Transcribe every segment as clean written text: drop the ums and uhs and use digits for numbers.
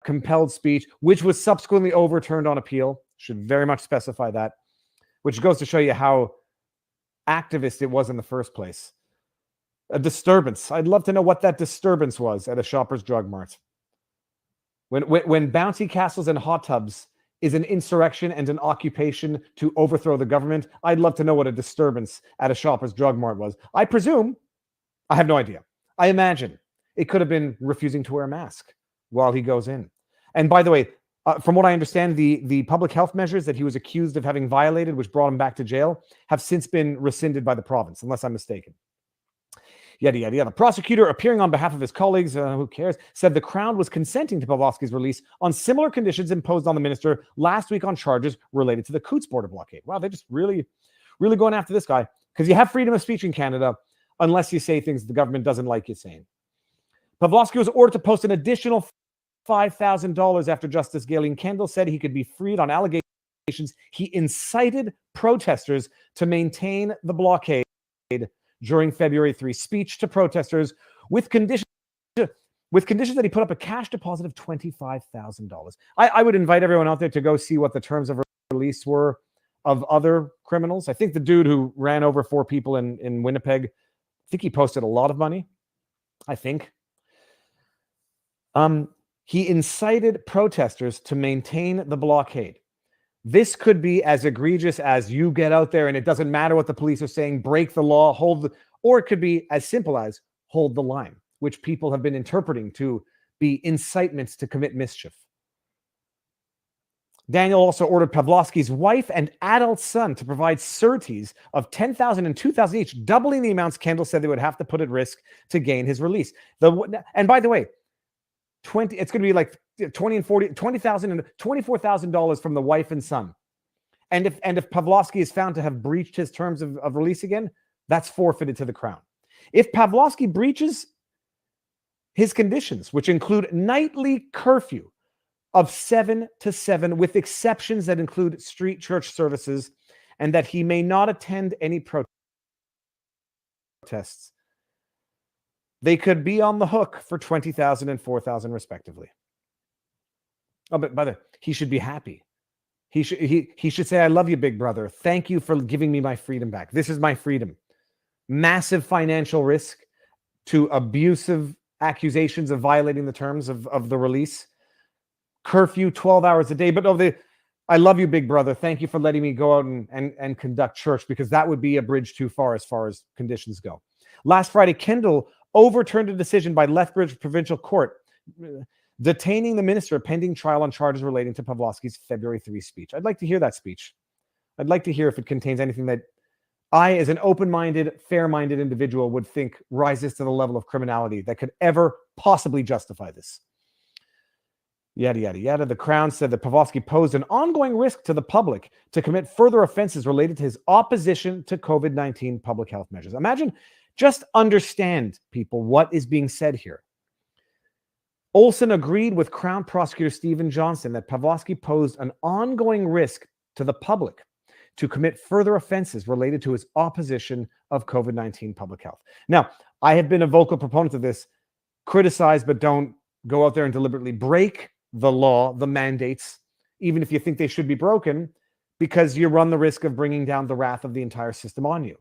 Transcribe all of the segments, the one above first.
compelled speech, which was subsequently overturned on appeal. Should very much specify that, which goes to show you how activist it was in the first place. A disturbance. I'd love to know what that disturbance was at a Shoppers Drug Mart. When bouncy castles and hot tubs is an insurrection and an occupation to overthrow the government, I'd love to know what a disturbance at a Shoppers Drug Mart was. I presume, I have no idea. I imagine it could have been refusing to wear a mask while he goes in. And by the way, from what I understand, the public health measures that he was accused of having violated, which brought him back to jail, have since been rescinded by the province, unless I'm mistaken. Yada, yada, yada. The prosecutor, appearing on behalf of his colleagues, who cares, said the Crown was consenting to Pawlowski's release on similar conditions imposed on the minister last week on charges related to the Coutts border blockade. Wow, they're just really, really going after this guy, because you have freedom of speech in Canada unless you say things the government doesn't like you saying. Pawlowski was ordered to post an additional $5,000 after Justice Galen Kendall said he could be freed on allegations he incited protesters to maintain the blockade during February 3 speech to protesters with conditions that he put up a cash deposit of $25,000. I would invite everyone out there to go see what the terms of release were of other criminals. I think the dude who ran over 4 people in Winnipeg, I think he posted a lot of money. I think. He incited protesters to maintain the blockade. This could be as egregious as you get out there and it doesn't matter what the police are saying, break the law, or it could be as simple as hold the line, which people have been interpreting to be incitements to commit mischief. Daniel also ordered Pawlowski's wife and adult son to provide sureties of $10,000 and $2,000 each, doubling the amounts Kendall said they would have to put at risk to gain his release. And by the way, it's going to be like $20,000 and $40,000 and $24,000 from the wife and son. And if Pawlowski is found to have breached his terms of release again, that's forfeited to the Crown. If Pawlowski breaches his conditions, which include nightly curfew of 7 to 7, with exceptions that include street church services, and that he may not attend any protests, they could be on the hook for $20,000 and $4,000 respectively. Oh, but by the way, he should be happy. He should say, "I love you, big brother. Thank you for giving me my freedom back. This is my freedom." Massive financial risk to abusive accusations of violating the terms of the release. Curfew 12 hours a day. But I love you, big brother. Thank you for letting me go out and conduct church, because that would be a bridge too far as conditions go. Last Friday, Kendall overturned a decision by Lethbridge Provincial Court detaining the minister pending trial on charges relating to Pawlowski's February 3 speech. I'd like to hear that speech. I'd like to hear if it contains anything that I, as an open-minded, fair-minded individual, would think rises to the level of criminality that could ever possibly justify this. Yada, yada, yada. The Crown said that Pawlowski posed an ongoing risk to the public to commit further offenses related to his opposition to COVID-19 public health measures. Imagine, just understand, people, what is being said here. Olson agreed with Crown Prosecutor Stephen Johnson that Pawlowski posed an ongoing risk to the public to commit further offenses related to his opposition of COVID-19 public health. Now, I have been a vocal proponent of this. Criticize, but don't go out there and deliberately break the law, the mandates, even if you think they should be broken, because you run the risk of bringing down the wrath of the entire system on you.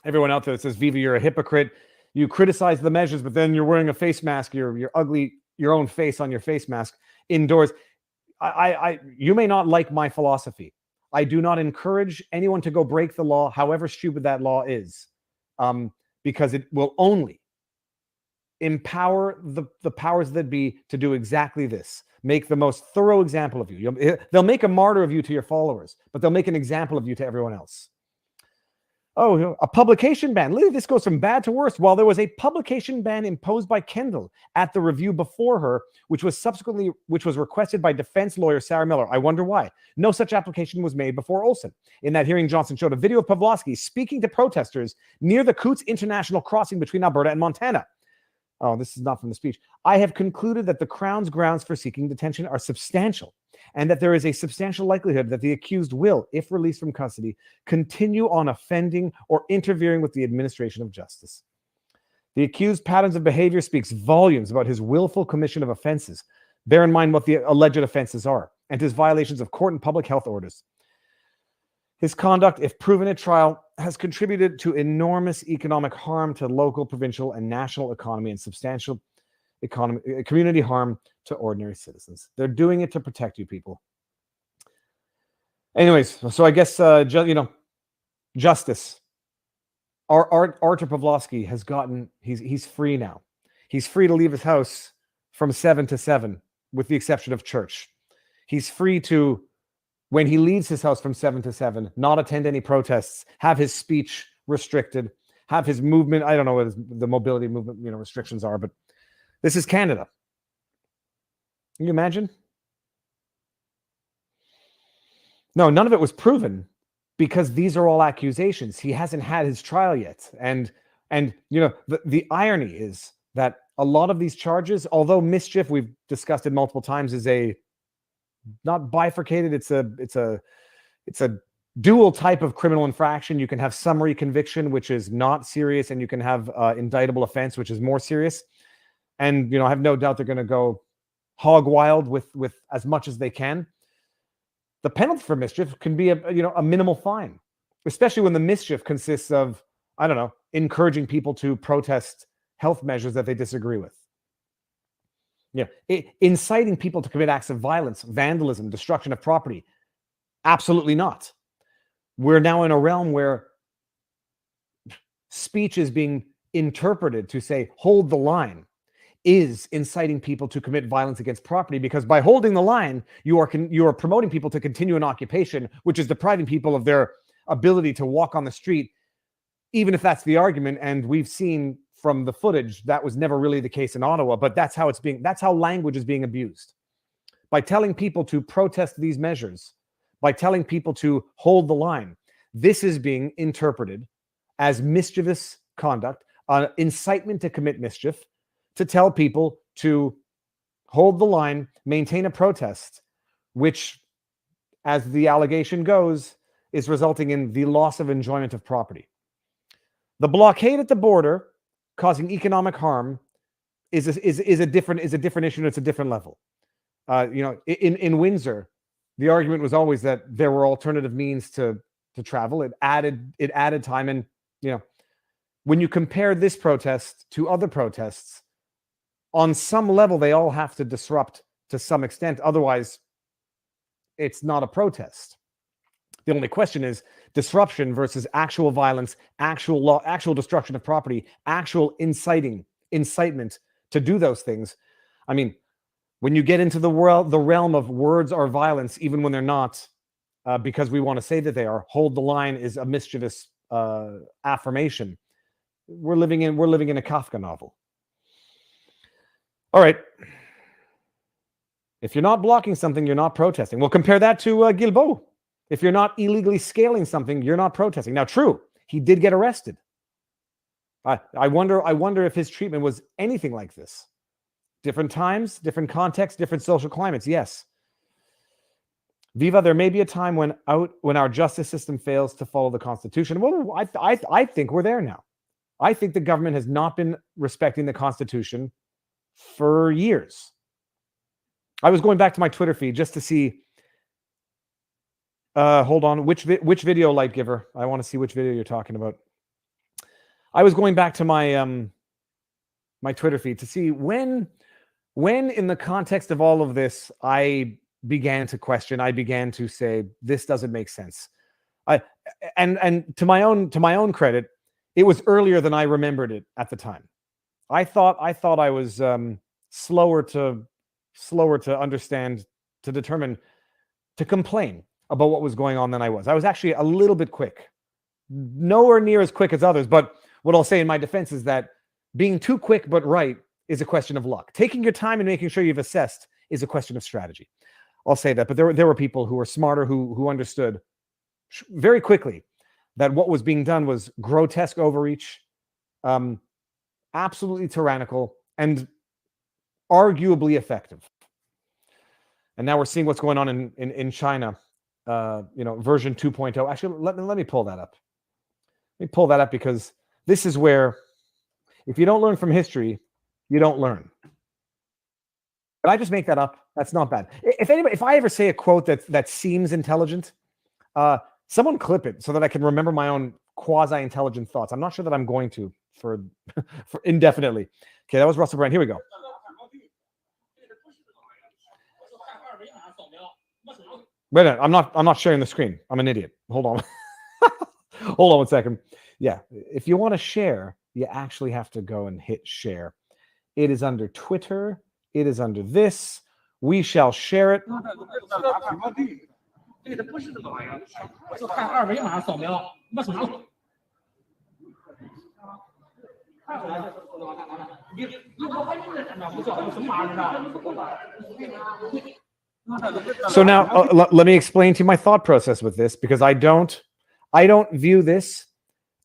Everyone out there that says, Viva, you're a hypocrite. You criticize the measures, but then you're wearing a face mask. You're ugly, your own face on your face mask indoors. You may not like my philosophy. I do not encourage anyone to go break the law, however stupid that law is, because it will only empower the powers that be to do exactly this. Make the most thorough example of you. They'll make a martyr of you to your followers, but they'll make an example of you to everyone else. Oh, a publication ban. Literally, this goes from bad to worse. While there was a publication ban imposed by Kendall at the review before her, which was requested by defense lawyer Sarah Miller. I wonder why. No such application was made before Olson. In that hearing, Johnson showed a video of Pawlowski speaking to protesters near the Coutts International crossing between Alberta and Montana. Oh, this is not from the speech. I have concluded that the Crown's grounds for seeking detention are substantial, and that there is a substantial likelihood that the accused will, if released from custody, continue on offending or interfering with the administration of justice. The accused's patterns of behavior speaks volumes about his willful commission of offenses. Bear in mind what the alleged offenses are and his violations of court and public health orders. His conduct, if proven at trial, has contributed to enormous economic harm to local, provincial, and national economy and substantial community harm to ordinary citizens. They're doing it to protect you people. Anyways, so I guess, justice. Artur Pawlowski has gotten, he's free now. He's free to leave his house from 7 to 7, with the exception of church. He's free to, when he leaves his house from 7 to 7, not attend any protests, have his speech restricted, have his movement. I don't know what the mobility movement, restrictions are, but this is Canada. Can you imagine? No, none of it was proven because these are all accusations. He hasn't had his trial yet. And the irony is that a lot of these charges, although mischief, we've discussed it multiple times, is a not bifurcated, it's a dual type of criminal infraction. You can have summary conviction, which is not serious, and you can have indictable offense, which is more serious. And I have no doubt they're going to go hog wild with as much as they can. The penalty for mischief can be a minimal fine, especially when the mischief consists of, I don't know, encouraging people to protest health measures that they disagree with. Inciting people to commit acts of violence, vandalism, destruction of property. Absolutely not. We're now in a realm where speech is being interpreted to say, hold the line, is inciting people to commit violence against property, because by holding the line, you are promoting people to continue an occupation, which is depriving people of their ability to walk on the street, even if that's the argument. And we've seen from the footage that was never really the case in Ottawa, but that's how language is being abused. By telling people to protest these measures, by telling people to hold the line, this is being interpreted as mischievous conduct, incitement to commit mischief, to tell people to hold the line, maintain a protest, which, as the allegation goes, is resulting in the loss of enjoyment of property. The blockade at the border causing economic harm is a different issue, and it's a different level. In Windsor, the argument was always that there were alternative means to travel. It added time, and when you compare this protest to other protests, on some level, they all have to disrupt to some extent. Otherwise, it's not a protest. The only question is disruption versus actual violence, actual law, actual destruction of property, actual incitement to do those things. I mean, when you get into the realm of words are violence, even when they're not, because we want to say that they are, hold the line is a mischievous affirmation. We're living in a Kafka novel. All right. If you're not blocking something, you're not protesting. Well, compare that to Guilbeault. If you're not illegally scaling something, you're not protesting. Now, true, he did get arrested. I wonder if his treatment was anything like this. Different times, different contexts, different social climates. Yes. Viva, there may be a time when our justice system fails to follow the Constitution. Well, I think we're there now. I think the government has not been respecting the Constitution for years. I was going back to my Twitter feed just to see. Hold on, which video, Light Giver? I want to see which video you're talking about. I was going back to my my Twitter feed to see when in the context of all of this, I began to question. I began to say this doesn't make sense. And to my own credit, it was earlier than I remembered it at the time. I thought I was slower to understand, to determine, to complain about what was going on than I was. I was actually a little bit quick, nowhere near as quick as others. But what I'll say in my defense is that being too quick but right is a question of luck. Taking your time and making sure you've assessed is a question of strategy. I'll say that. But there were people who were smarter, who understood very quickly that what was being done was grotesque overreach, absolutely tyrannical, and arguably effective. And now we're seeing what's going on in China, version 2.0. Actually, let me pull that up. Let me pull that up, because this is where, if you don't learn from history, you don't learn. I just make that up? That's not bad. If I ever say a quote that seems intelligent, someone clip it so that I can remember my own quasi-intelligent thoughts. I'm not sure that I'm going to for indefinitely. Okay, that was Russell Brand. Here we go. Wait a minute, I'm not sharing the screen. I'm an idiot. Hold on. Hold on 1 second. Yeah, if you want to share, you actually have to go and hit share. It is under Twitter. It is under this. We shall share it. So now let me explain to you my thought process with this, because I don't view this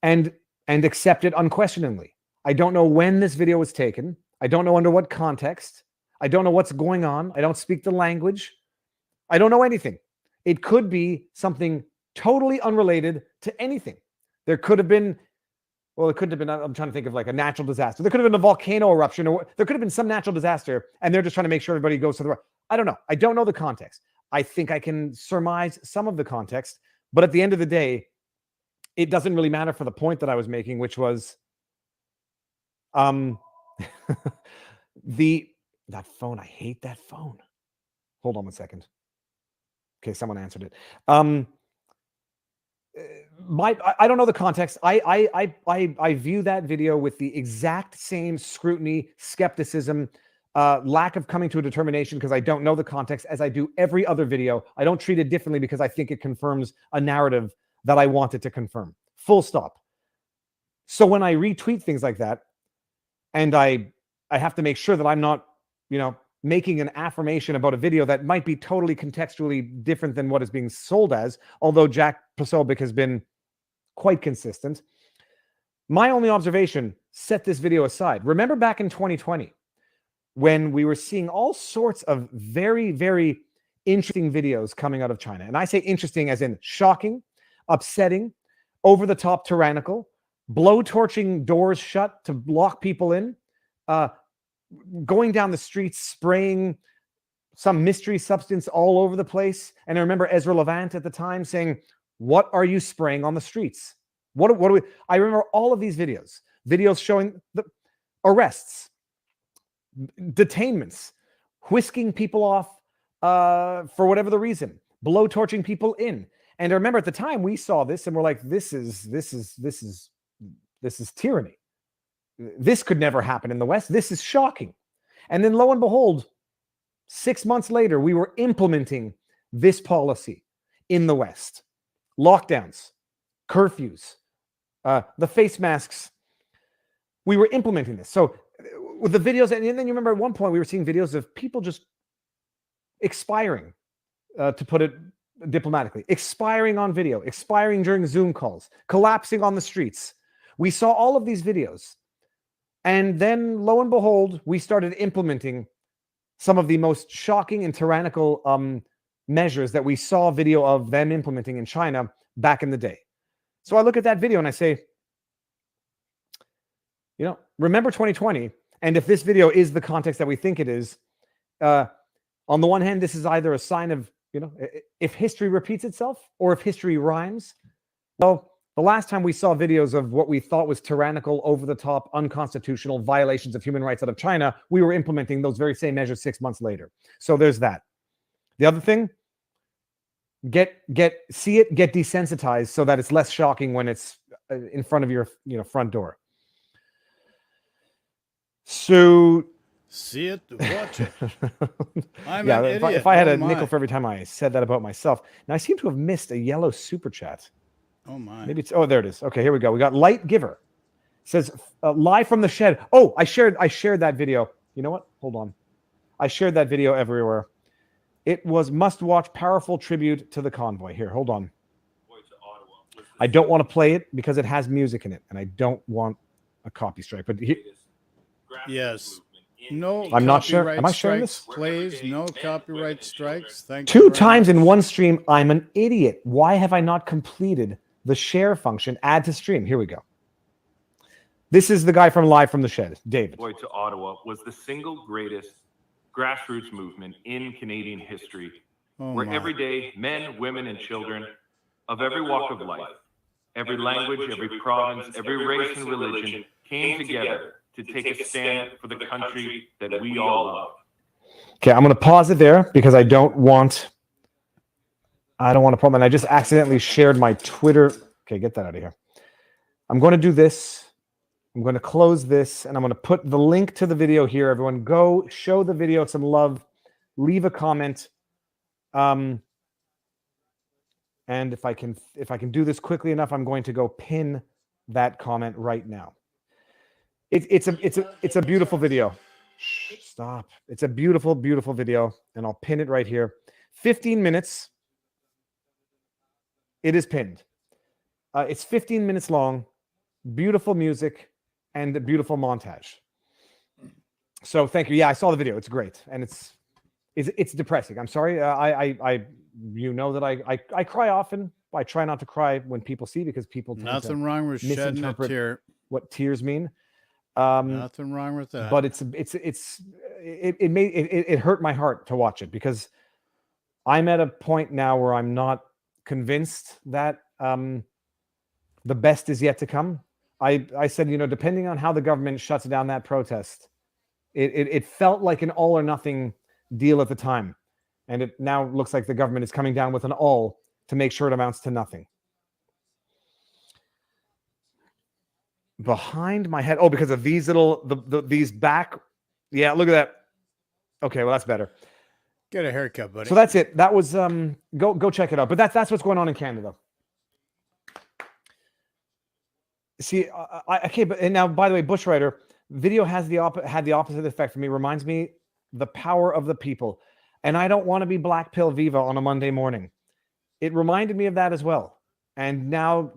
and accept it unquestioningly. I don't know when this video was taken. I don't know under what context. I don't know what's going on. I don't speak the language. I don't know anything. It could be something totally unrelated to anything. There could have been, well, it couldn't have been, I'm trying to think of like a natural disaster. There could have been a volcano eruption, or there could have been some natural disaster, and they're just trying to make sure everybody goes to the right. I don't know. I don't know the context. I think I can surmise some of the context, but at the end of the day, it doesn't really matter for the point that I was making, which was that phone. I hate that phone. Hold on 1 second. Okay, someone answered it. I don't know the context. I view that video with the exact same scrutiny, skepticism, lack of coming to a determination, because I don't know the context, as I do every other video. I don't treat it differently because I think it confirms a narrative that I want it to confirm. Full stop. So when I retweet things like that, and I have to make sure that I'm not, making an affirmation about a video that might be totally contextually different than what is being sold as, although Jack Posobiec has been quite consistent. My only observation, set this video aside. Remember back in 2020, when we were seeing all sorts of very, very interesting videos coming out of China. And I say interesting as in shocking, upsetting, over-the-top tyrannical, blow-torching doors shut to lock people in, going down the streets, spraying some mystery substance all over the place. And I remember Ezra Levant at the time saying, "What are you spraying on the streets? What do we?" I remember all of these videos showing the arrests, detainments, whisking people off for whatever the reason, blow torching people in. And I remember at the time we saw this and we're like, this is tyranny. This could never happen in the West. This is shocking. And then lo and behold, 6 months later, we were implementing this policy in the West. Lockdowns, curfews, the face masks. We were implementing this. So with the videos, and then you remember at one point we were seeing videos of people just expiring, to put it diplomatically, expiring on video, expiring during Zoom calls, collapsing on the streets. We saw all of these videos. And then, lo and behold, we started implementing some of the most shocking and tyrannical measures that we saw video of them implementing in China back in the day. So I look at that video and I say, remember 2020? And if this video is the context that we think it is, on the one hand, this is either a sign of, if history repeats itself or if history rhymes. Well, the last time we saw videos of what we thought was tyrannical, over-the-top, unconstitutional violations of human rights out of China, we were implementing those very same measures 6 months later. So there's that. The other thing, see it, get desensitized so that it's less shocking when it's in front of your front door. So see it, watch it. I'm yeah, an idiot. If I had a nickel for every time I said that about myself. Now I seem to have missed a yellow super chat. Oh my. Maybe it's, oh, there it is. Okay, here we go. We got Light Giver. It says live from the shed. Oh, I shared that video. You know what? Hold on. I shared that video everywhere. It was must-watch, powerful tribute to the convoy. Here, hold on. I don't want to play it because it has music in it, and I don't want a copy strike. But yes. No, I'm not sure. Am I sharing this? Please, no copyright strikes. Thank you. 2 times in one stream. I'm an idiot. Why have I not completed the share function? Add to stream. Here we go. This is the guy from Live from the Shed, David. To Ottawa was the single greatest grassroots movement in Canadian history, Oh, where my. every day men, women, and children of every walk of life, every language, every province, every race and religion came together to take a stand for the country that we all love. Okay, I'm going to pause it there because I don't want to problem. And I just accidentally shared my Twitter. Okay, get that out of here. I'm going to do this. I'm going to close this, and I'm going to put the link to the video here. Everyone, go show the video some love. Leave a comment. And if I can do this quickly enough, I'm going to go pin that comment right now. It's a beautiful video. Shh, stop. It's a beautiful, beautiful video, and I'll pin it right here. 15 minutes. It is pinned. It's 15 minutes long. Beautiful music and a beautiful montage. So thank you. Yeah, I saw the video. It's great, and it's depressing. I'm sorry. I you know that I cry often. I try not to cry when people see, because people tend Nothing wrong with shedding a tear. what tears mean. Nothing wrong with that. But it hurt my heart to watch it, because I'm at a point now where I'm not convinced that the best is yet to come. I said, depending on how the government shuts down that protest, it felt like an all or nothing deal at the time. And it now looks like the government is coming down with an all to make sure it amounts to nothing. Behind my head. Oh, because of these these back. Yeah, look at that. Okay, well, that's better. Get a haircut, buddy. So that's it. That was go check it out. But that's what's going on in Canada. See, okay, but and now, by the way, Bushwriter video has had the opposite effect for me. Reminds me the power of the people, and I don't want to be black pill Viva on a Monday morning. It reminded me of that as well. And now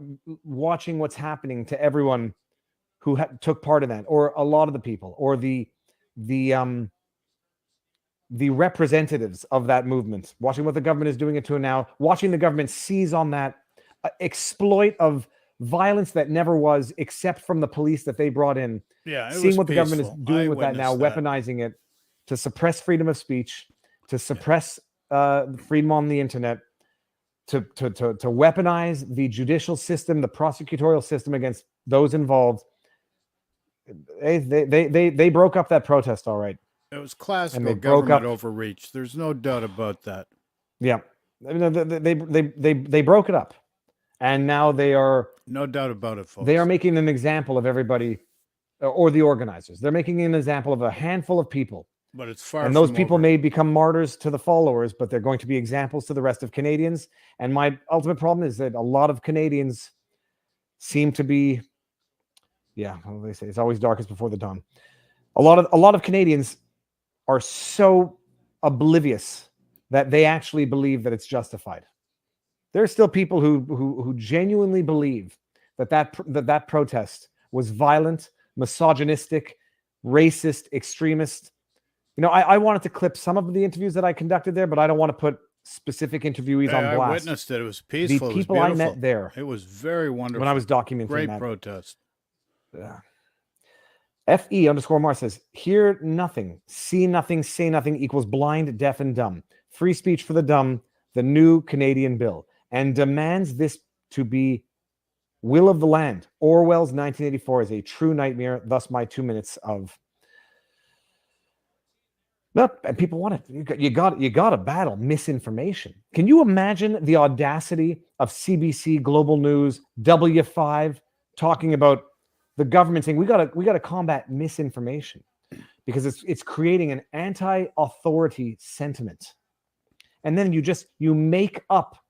watching what's happening to everyone who took part in that, or a lot of the people, or the representatives of that movement, watching what the government is doing it to now, watching the government seize on that exploit of violence that never was, except from the police that they brought in. Yeah, seeing what the government is doing with that now, weaponizing it to suppress freedom of speech, to suppress freedom on the internet, to weaponize the judicial system, the prosecutorial system against those involved. They broke up that protest, all right. It was classical government overreach. There's no doubt about that. Yeah, I mean, they broke it up, and now they are, no doubt about it, folks. They are making an example of everybody, or the organizers. They're making an example of a handful of people. But it's far. And those people may become martyrs to the followers, but they're going to be examples to the rest of Canadians. And my ultimate problem is that a lot of Canadians seem to be, well, they say it's always darkest before the dawn. A lot of Canadians are so oblivious that they actually believe that it's justified. There are still people who genuinely believe that protest was violent, misogynistic, racist, extremist. I wanted to clip some of the interviews that I conducted there, but I don't want to put specific interviewees on blast. I witnessed it. It was peaceful. The people I met there. It was very wonderful. When I was documenting Great that. protest. FE_Mar says, hear nothing, see nothing, say nothing equals blind, deaf, and dumb. Free speech for the dumb, the new Canadian bill, and demands this to be will of the land. Orwell's 1984 is a true nightmare. Thus my 2 minutes of... Nope, and people want it. You got to battle misinformation. Can you imagine the audacity of CBC, Global News, W5 talking about the government saying we got to combat misinformation because it's creating an anti-authority sentiment, and then you make up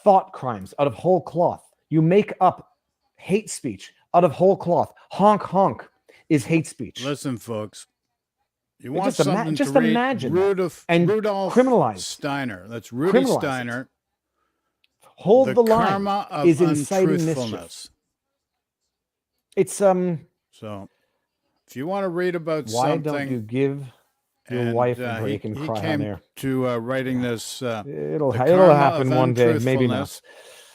thought crimes out of whole cloth. You make up hate speech out of whole cloth. Honk honk is hate speech. Listen, folks. You want just imagine Rudolf criminalize Steiner. That's Rudy Steiner. Hold the line karma of is inciting untruthfulness. Mischief. It's So, if you want to read about why something, don't you give your wife a break and cry on air? To writing this. It'll happen one day, maybe not.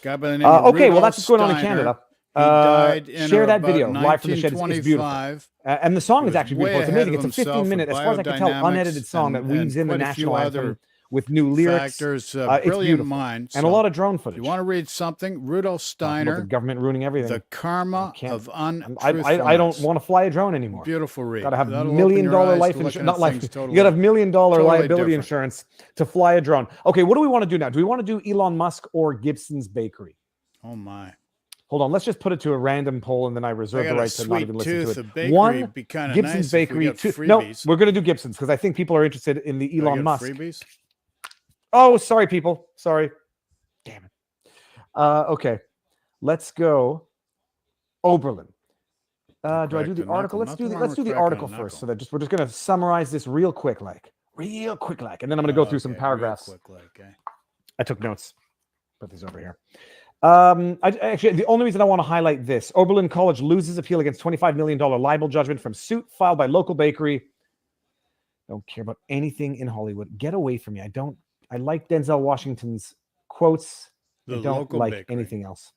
Guy by the name Okay, well, Rudolf that's what's going on in Steiner. Canada. He died in share or that about video live from the shed. It's beautiful. 1925. And the song He is was actually beautiful. way It's ahead amazing. of It's a himself 15-minute, with as far as I can tell, biodynamics unedited song that weaves in the quite a few national anthem other with new lyrics. factors. It's Brilliant beautiful. mind. And a lot of drone If footage. you want to read something, Rudolf Talking about the Steiner, government ruining everything. The Karma of Untruthfulness. I don't want to fly a drone anymore. Beautiful read. Got to have That'll $1 million open your eyes life to looking insurance. at Not life. things You got to have $1 million liability different. insurance to fly a drone. Okay, what do we want to do now? Do we want to do Elon Musk or Gibson's Bakery? Oh my. Hold on, let's just put it to a random poll, and then I reserve the right to not even listen to it. One, Gibson's Bakery. Two, no, we're going to do Gibson's because I think people are interested in the Elon Musk. Freebies? Oh, sorry, people. Sorry. Damn it. Okay, let's go. Oberlin. Do I do the article? Let's do the article first. So that we're just going to summarize this real quick, and then I'm going to go through some paragraphs. I took notes. Put these over here. Actually, the only reason I want to highlight this: Oberlin College loses appeal against $25 million libel judgment from suit filed by local bakery. Don't care about anything in Hollywood. Get away from me. I like Denzel Washington's quotes. I don't like anything else.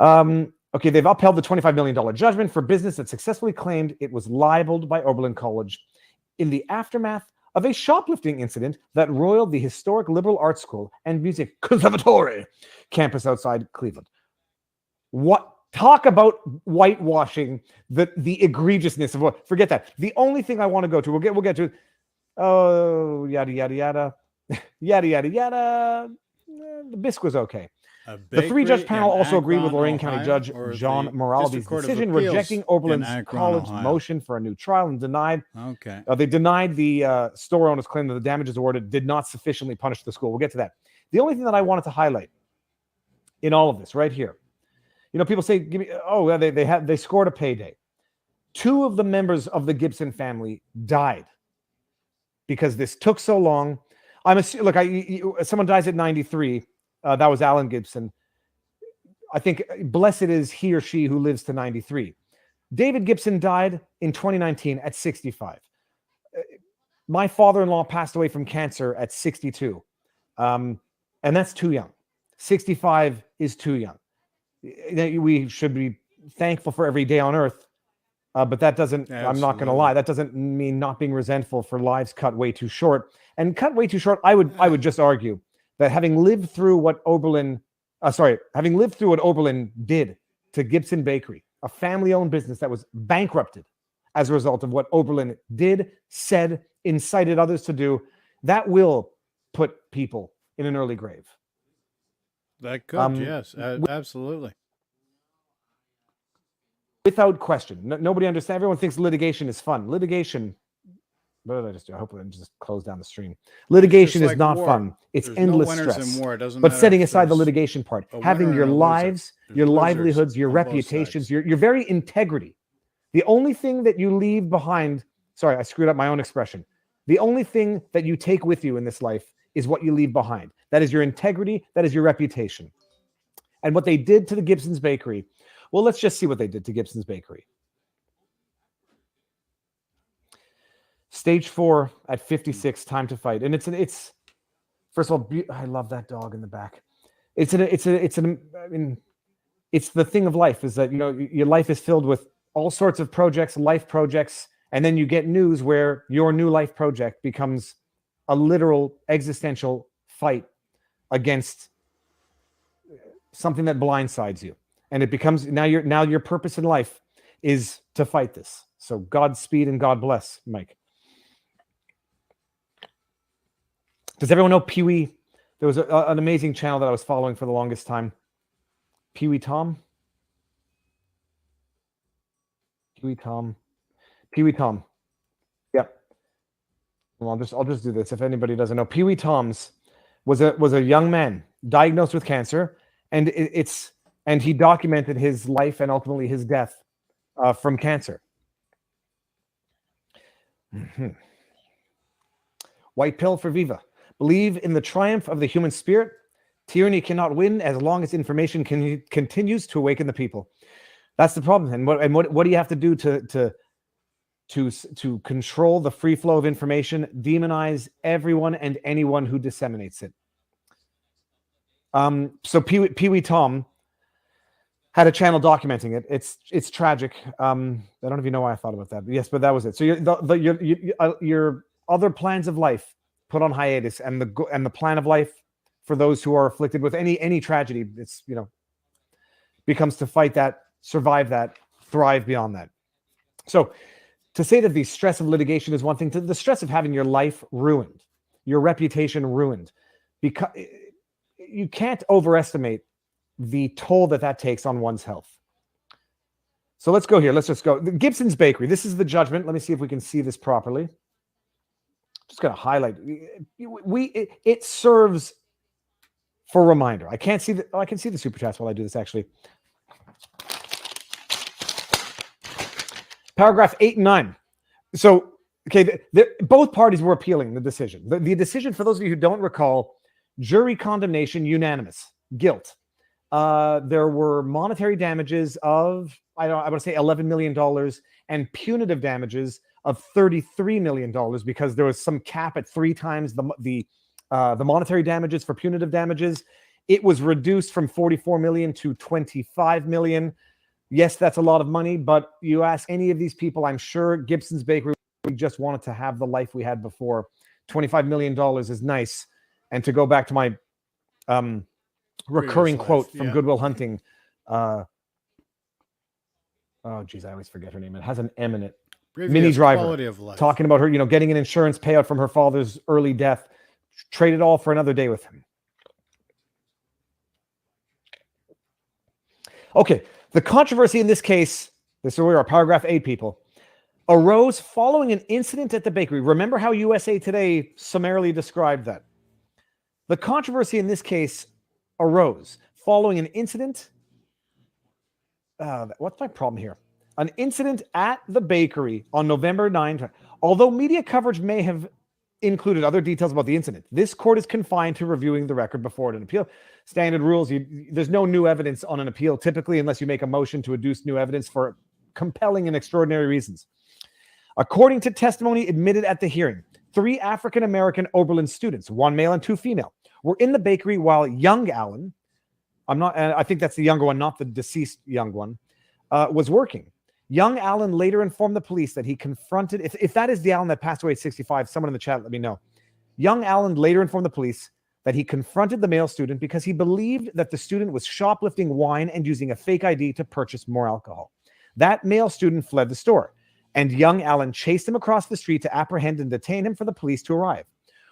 Okay, they've upheld the $25 million judgment for business that successfully claimed it was libeled by Oberlin College in the aftermath of a shoplifting incident that roiled the historic liberal arts school and music conservatory campus outside Cleveland. What? Talk about whitewashing the egregiousness of what? Forget that. The only thing I want to go to, we'll get to. Oh, yada yada yada, yada yada yada. The bisque was okay. The three-judge panel also agreed with Lorain County Judge John Moraldi's decision, rejecting Oberlin's college motion for a new trial and denied. They denied the store owner's claim that the damages awarded did not sufficiently punish the school. We'll get to that. The only thing that I wanted to highlight in all of this, right here, people say, "Give me." Oh, they scored a payday. 2 of the members of the Gibson family died because this took so long. Someone dies at 93. That was Alan Gibson. I think blessed is he or she who lives to 93. David Gibson died in 2019 at 65. My father-in-law passed away from cancer at 62. And that's too young. 65 is too young. We should be thankful for every day on earth. But that doesn't, absolutely. I'm not going to lie, that doesn't mean not being resentful for lives cut way too short. And cut way too short, I would just argue that having lived through what Oberlin did to Gibson Bakery, a family-owned business that was bankrupted as a result of what Oberlin did, said, incited others to do, that will put people in an early grave. That could, yes, absolutely. Without question. Nobody understands. Everyone thinks litigation is fun. Litigation... What did I just do? I hope I just close down the stream. Litigation is not fun. It's endless stress. But setting aside the litigation part, having your lives, your livelihoods, your reputations, your very integrity. The only thing that you leave behind, sorry, I screwed up my own expression. The only thing that you take with you in this life is what you leave behind. That is your integrity. That is your reputation. And what they did to the Gibson's Bakery, well, let's just see what they did to Gibson's Bakery. Stage 4 at 56, time to fight. And it's first of all, I love that dog in the back. It's the thing of life is that, your life is filled with all sorts of projects, life projects. And then you get news where your new life project becomes a literal existential fight against something that blindsides you. And it becomes now your purpose in life is to fight this. So Godspeed and God bless, Mike. Does everyone know Pee Wee? There was an amazing channel that I was following for the longest time. Pee Wee Tom. Yep. Well, I'll just do this. If anybody doesn't know, Pee Wee Tom's was a young man diagnosed with cancer, and he documented his life and ultimately his death from cancer. Mm-hmm. White pill for Viva. Believe in the triumph of the human spirit. Tyranny cannot win as long as information continues to awaken the people. That's the problem. And what do you have to do to control the free flow of information? Demonize everyone and anyone who disseminates it. So Pee Wee Tom had a channel documenting it. It's tragic. I don't even know why I thought about that. But yes, but that was it. So your other plans of life put on hiatus, and the plan of life for those who are afflicted with any tragedy, it's becomes to fight that, survive that, thrive beyond that. So to say that the stress of litigation is one thing, to the stress of having your life ruined, your reputation ruined, because you can't overestimate the toll that takes on one's health. So let's go here. Let's just go. Gibson's Bakery. This is the judgment. Let me see if we can see this properly. Just going to highlight. It serves for reminder. I can't see I can see the super chats while I do this, actually. Paragraph 8 and 9. So, okay, both parties were appealing the decision. The decision, for those of you who don't recall, jury condemnation, unanimous, guilt. There were monetary damages of, I want to say $11 million, and punitive damages of $33 million, because there was some cap at 3 times the monetary damages for punitive damages. It was reduced from 44 million to 25 million. Yes, that's a lot of money, but you ask any of these people, I'm sure Gibson's Bakery, we just wanted to have the life we had before. $25 million is nice. And to go back to my recurring quote from Good Will Hunting, oh geez, I always forget her name. It has an M in it. Minnie Driver, talking about her, getting an insurance payout from her father's early death, trade it all for another day with him. Okay, the controversy in this case, this is where we are, paragraph 8, people, arose following an incident at the bakery. Remember how USA Today summarily described that? The controversy in this case arose following an incident. What's my problem here? An incident at the bakery on November 9th. Although media coverage may have included other details about the incident, this court is confined to reviewing the record before an appeal. Standard rules, there's no new evidence on an appeal, typically, unless you make a motion to adduce new evidence for compelling and extraordinary reasons. According to testimony admitted at the hearing, 3 African-American Oberlin students, 1 male and 2 female, were in the bakery while young Allen, I think that's the younger one, not the deceased young one, was working. Young Allen later informed the police that he confronted, if that is the Allen that passed away at 65, someone in the chat let me know. Young Allen later informed the police that he confronted the male student because he believed that the student was shoplifting wine and using a fake ID to purchase more alcohol. That male student fled the store, and young Allen chased him across the street to apprehend and detain him for the police to arrive.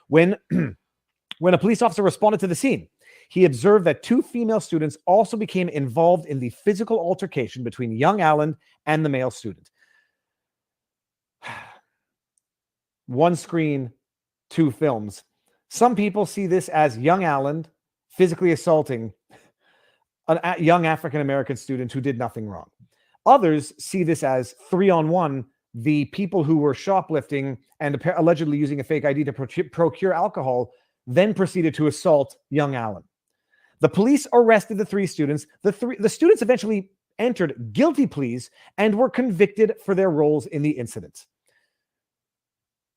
When a police officer responded to the scene, he observed that 2 female students also became involved in the physical altercation between young Allen and the male student. 1 screen, 2 films. Some people see this as young Allen physically assaulting a young African-American student who did nothing wrong. Others see this as 3-on-1, the people who were shoplifting and allegedly using a fake ID to procure alcohol then proceeded to assault young Allen. The police arrested the 3 students. The students eventually entered guilty pleas and were convicted for their roles in the incident.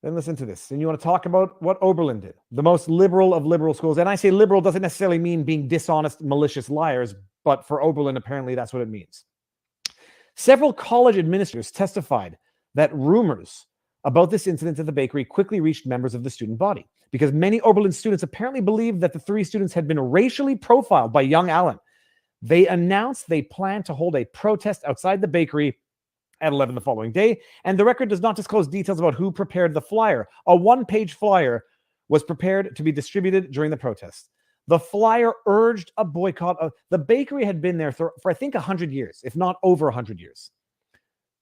Then listen to this. And you want to talk about what Oberlin did, the most liberal of liberal schools. And I say liberal doesn't necessarily mean being dishonest, malicious liars, but for Oberlin, apparently that's what it means. Several college administrators testified that rumors about this incident at the bakery quickly reached members of the student body, because many Oberlin students apparently believed that the 3 students had been racially profiled by young Allen. They announced they planned to hold a protest outside the bakery at 11 the following day, and the record does not disclose details about who prepared the flyer. A 1-page flyer was prepared to be distributed during the protest. The flyer urged a boycott of the bakery. Had been there for I think 100 years, if not over 100 years.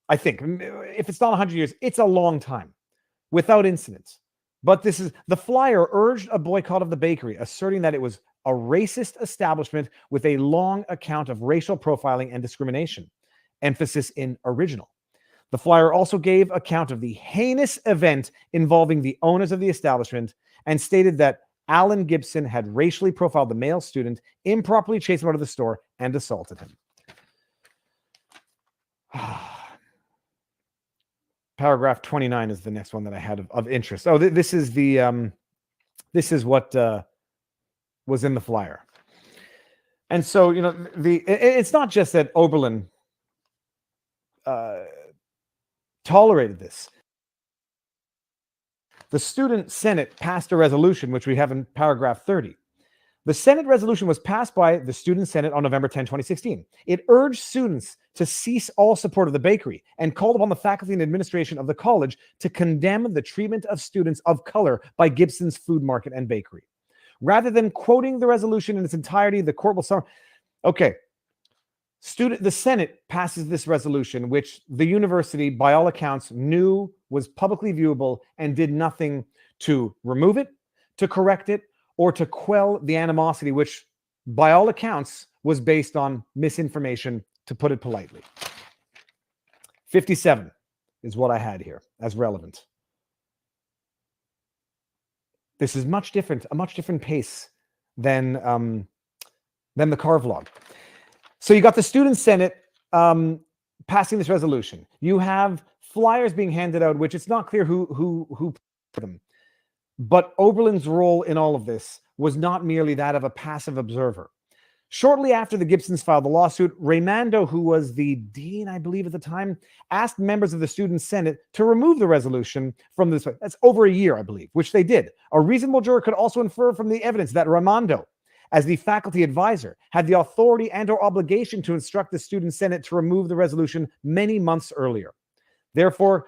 I think if it's not 100 years, it's a long time without incidents. But the flyer urged a boycott of the bakery, asserting that it was a racist establishment with a long account of racial profiling and discrimination. Emphasis in original. The flyer also gave account of the heinous event involving the owners of the establishment and stated that Allen Gibson had racially profiled the male student, improperly chased him out of the store, and assaulted him. Paragraph 29 is the next one that I had of interest. Oh, this is what was in the flyer. And so, it's not just that Oberlin tolerated this. The Student Senate passed a resolution, which we have in paragraph 30. The Senate resolution was passed by the Student Senate on November 10, 2016. It urged students to cease all support of the bakery and called upon the faculty and administration of the college to condemn the treatment of students of color by Gibson's Food Market and Bakery. Rather than quoting the resolution in its entirety, the court will summarize. Okay. The Senate passes this resolution, which the university, by all accounts, knew was publicly viewable and did nothing to remove it, to correct it, or to quell the animosity, which, by all accounts, was based on misinformation, to put it politely. 57 is what I had here as relevant. This is a much different pace than the car vlog. So you got the Student Senate passing this resolution. You have flyers being handed out, which it's not clear who put them. But Oberlin's role in all of this was not merely that of a passive observer. Shortly after the Gibsons filed the lawsuit, Raimondo, who was the dean, I believe at the time, asked members of the Student Senate to remove the resolution from this. That's over a year, I believe, which they did. A reasonable juror could also infer from the evidence that Raimondo, as the faculty advisor, had the authority and or obligation to instruct the Student Senate to remove the resolution many months earlier. Therefore,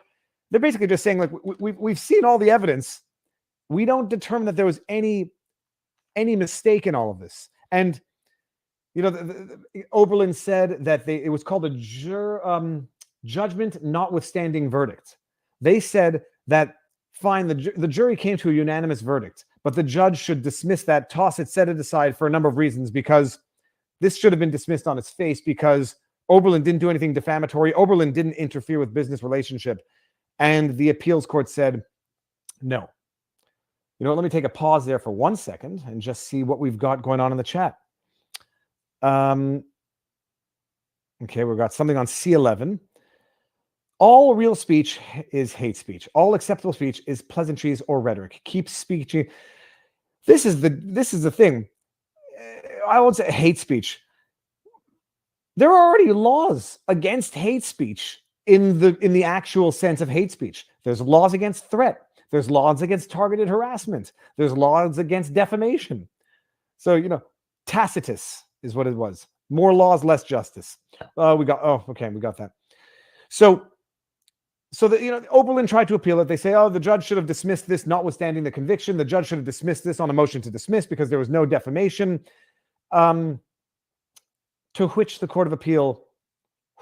they're basically just saying, like, we've seen all the evidence. We don't determine that there was any mistake in all of this. And, Oberlin said that it was called a judgment notwithstanding verdict. They said that, fine, the jury came to a unanimous verdict, but the judge should dismiss that, toss it, set it aside for a number of reasons, because this should have been dismissed on its face, because Oberlin didn't do anything defamatory. Oberlin didn't interfere with business relationship. And the appeals court said, no. Let me take a pause there for 1 second and just see what we've got going on in the chat. Okay, we've got something on C11. All real speech is hate speech. All acceptable speech is pleasantries or rhetoric. Keep speaking. This is the thing. I would say hate speech. There are already laws against hate speech in the actual sense of hate speech. There's laws against threat. There's laws against targeted harassment. There's laws against defamation. So, Tacitus is what it was. More laws, less justice. We got that. So Oberlin tried to appeal it. They say, the judge should have dismissed this, notwithstanding the conviction. The judge should have dismissed this on a motion to dismiss because there was no defamation. To which the Court of Appeal,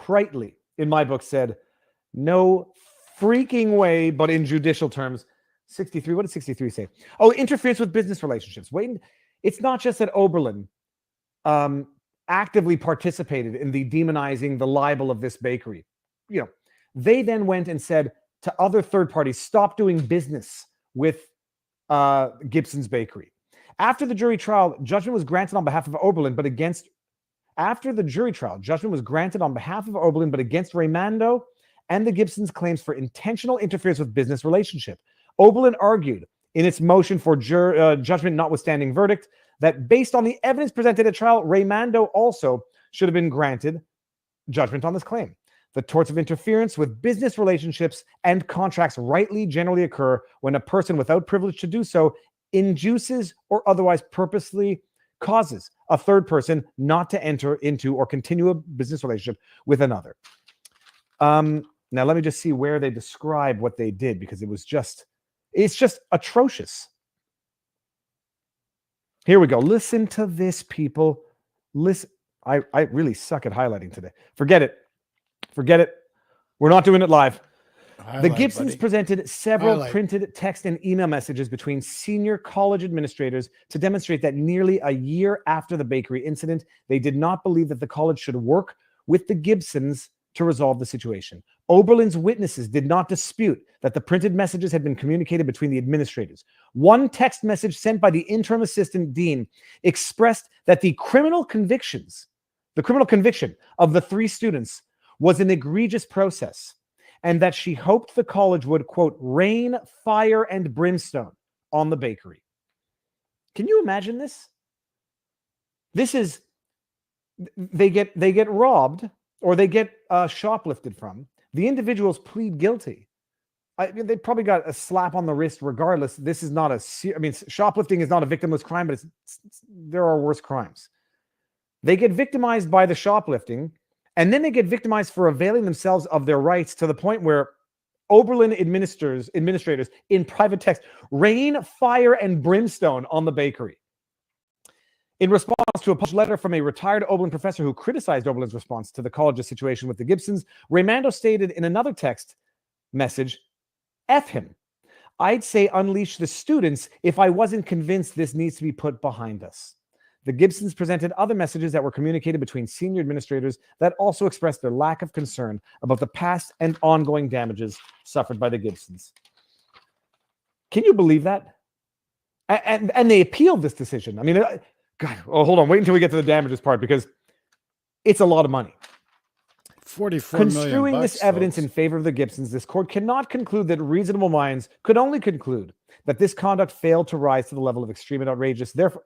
rightly, in my book, said, no freaking way, but in judicial terms. 63, what did 63 say? Oh, interference with business relationships. Wait, it's not just that Oberlin actively participated in the demonizing, the libel of this bakery. They then went and said to other third parties, stop doing business with Gibson's Bakery. After the jury trial, judgment was granted on behalf of Oberlin, but against Raimondo and the Gibsons' claims for intentional interference with business relationship. Oberlin argued in its motion for judgment notwithstanding verdict that based on the evidence presented at trial, Raimondo also should have been granted judgment on this claim. The torts of interference with business relationships and contracts rightly generally occur when a person without privilege to do so induces or otherwise purposely causes a third person not to enter into or continue a business relationship with another. Now, let me just see where they describe what they did, because it's just atrocious. Here we go. Listen to this, people. Listen. I really suck at highlighting today. Forget it. We're not doing it live. The Gibsons presented several printed text and email messages between senior college administrators to demonstrate that nearly a year after the bakery incident, they did not believe that the college should work with the Gibsons to resolve the situation. Oberlin's witnesses did not dispute that the printed messages had been communicated between the administrators. One text message sent by the interim assistant dean expressed that the criminal conviction of the three students was an egregious process, and that she hoped the college would, quote, rain fire and brimstone on the bakery. Can you imagine this? This is they get robbed or they get shoplifted from. The individuals plead guilty. They probably got a slap on the wrist regardless. This is not shoplifting is not a victimless crime, but there are worse crimes. They get victimized by the shoplifting, and then they get victimized for availing themselves of their rights to the point where Oberlin administrators in private text rain fire and brimstone on the bakery. In response to a published letter from a retired Oberlin professor who criticized Oberlin's response to the college's situation with the Gibsons, Raimondo stated in another text message, F him. I'd say unleash the students if I wasn't convinced this needs to be put behind us. The Gibsons presented other messages that were communicated between senior administrators that also expressed their lack of concern about the past and ongoing damages suffered by the Gibsons. Can you believe that? And they appealed this decision. I mean, God, hold on. Wait until we get to the damages part because it's a lot of money. 44 million Construing this evidence in favor of the Gibsons, this court cannot conclude that reasonable minds could only conclude that this conduct failed to rise to the level of extreme and outrageous. Therefore,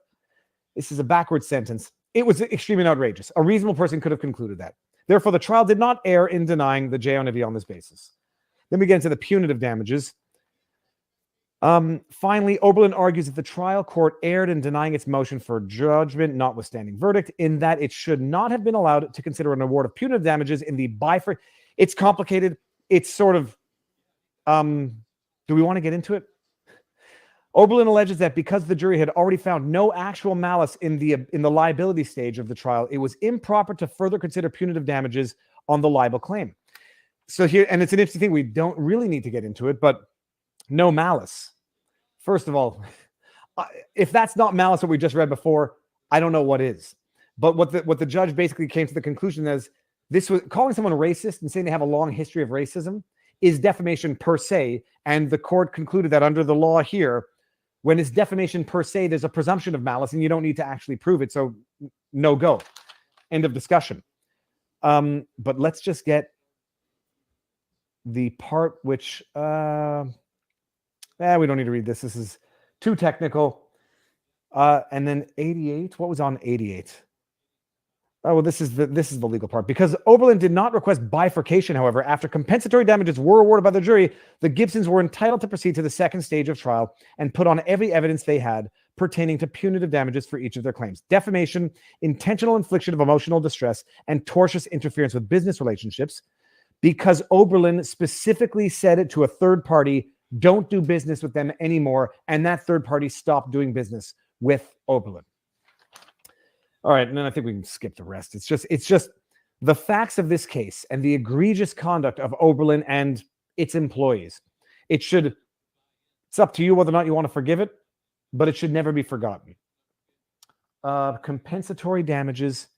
this is a backward sentence. It was extreme and outrageous. A reasonable person could have concluded that. Therefore, the trial did not err in denying the JONV on this basis. Then we get into the punitive damages. Finally, Oberlin argues that the trial court erred in denying its motion for judgment, notwithstanding verdict, in that it should not have been allowed to consider an award of punitive damages in the bifurcation. It's complicated. It's sort of, do we want to get into it? Oberlin alleges that because the jury had already found no actual malice in the liability stage of the trial, it was improper to further consider punitive damages on the libel claim. So here, and it's an interesting thing, we don't really need to get into it, but no malice. First of all, if that's not malice what we just read before, I don't know what is. But what the judge basically came to the conclusion is this was calling someone racist and saying they have a long history of racism is defamation per se. And the court concluded that under the law here, when it's defamation per se, there's a presumption of malice and you don't need to actually prove it. So no go. End of discussion. But let's just get the part which we don't need to read this. This is too technical. And then 88. What was on 88? Oh, well, this is the legal part. Because Oberlin did not request bifurcation, however, after compensatory damages were awarded by the jury, the Gibsons were entitled to proceed to the second stage of trial and put on every evidence they had pertaining to punitive damages for each of their claims: defamation, intentional infliction of emotional distress, and tortious interference with business relationships. Because Oberlin specifically said it to a third party, don't do business with them anymore, and that third party stopped doing business with Oberlin. All right, and then I think we can skip the rest. It's just the facts of this case and the egregious conduct of Oberlin and its employees. It's up to you whether or not you want to forgive it, but it should never be forgotten. Compensatory damages.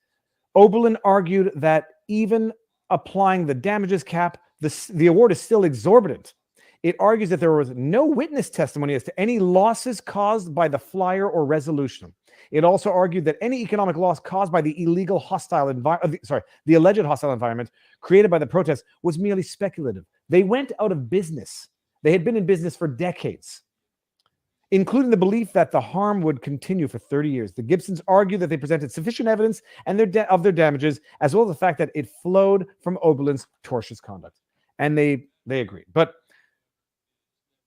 Oberlin argued that even applying the damages cap, the award is still exorbitant. It argues that there was no witness testimony as to any losses caused by the flyer or resolution. It also argued that any economic loss caused by the alleged hostile environment created by the protest was merely speculative. They went out of business. They had been in business for decades, including the belief that the harm would continue for 30 years. The Gibsons argued that they presented sufficient evidence of their damages, as well as the fact that it flowed from Oberlin's tortious conduct. And they agreed. But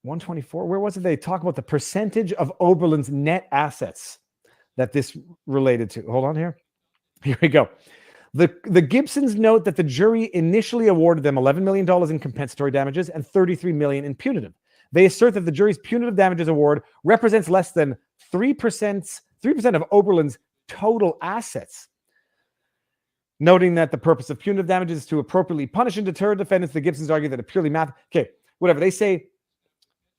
124, where was it? They talk about the percentage of Oberlin's net assets that this related to. Hold on here. Here we go. The Gibsons note that the jury initially awarded them $11 million in compensatory damages and $33 million in punitive. They assert that the jury's punitive damages award represents less than 3% of Oberlin's total assets. Noting that the purpose of punitive damages is to appropriately punish and deter defendants, the Gibsons argue that it purely okay, whatever. They say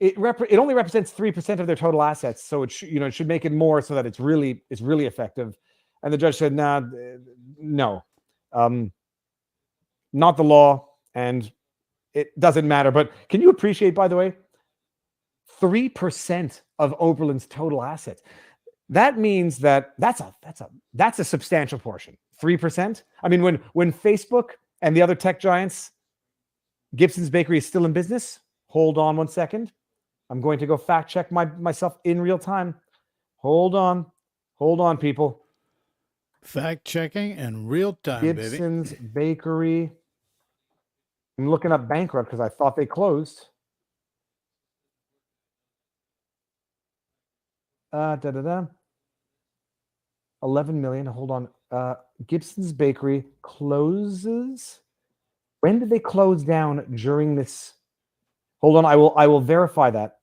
it only represents 3% of their total assets, so it should make it more so that it's really effective. And the judge said, no, not the law, and it doesn't matter. But can you appreciate, by the way, 3% of Oberlin's total assets? That means that's a substantial portion. 3%. I mean, when Facebook and the other tech giants, Gibson's Bakery is still in business. Hold on 1 second. I'm going to go fact check myself in real time. Hold on, people. Fact checking in real time, baby. Gibson's Bakery. I'm looking up bankrupt because I thought they closed. Da da da. 11 million. Hold on. Gibson's Bakery closes. When did they close down during this? Hold on. I will verify that.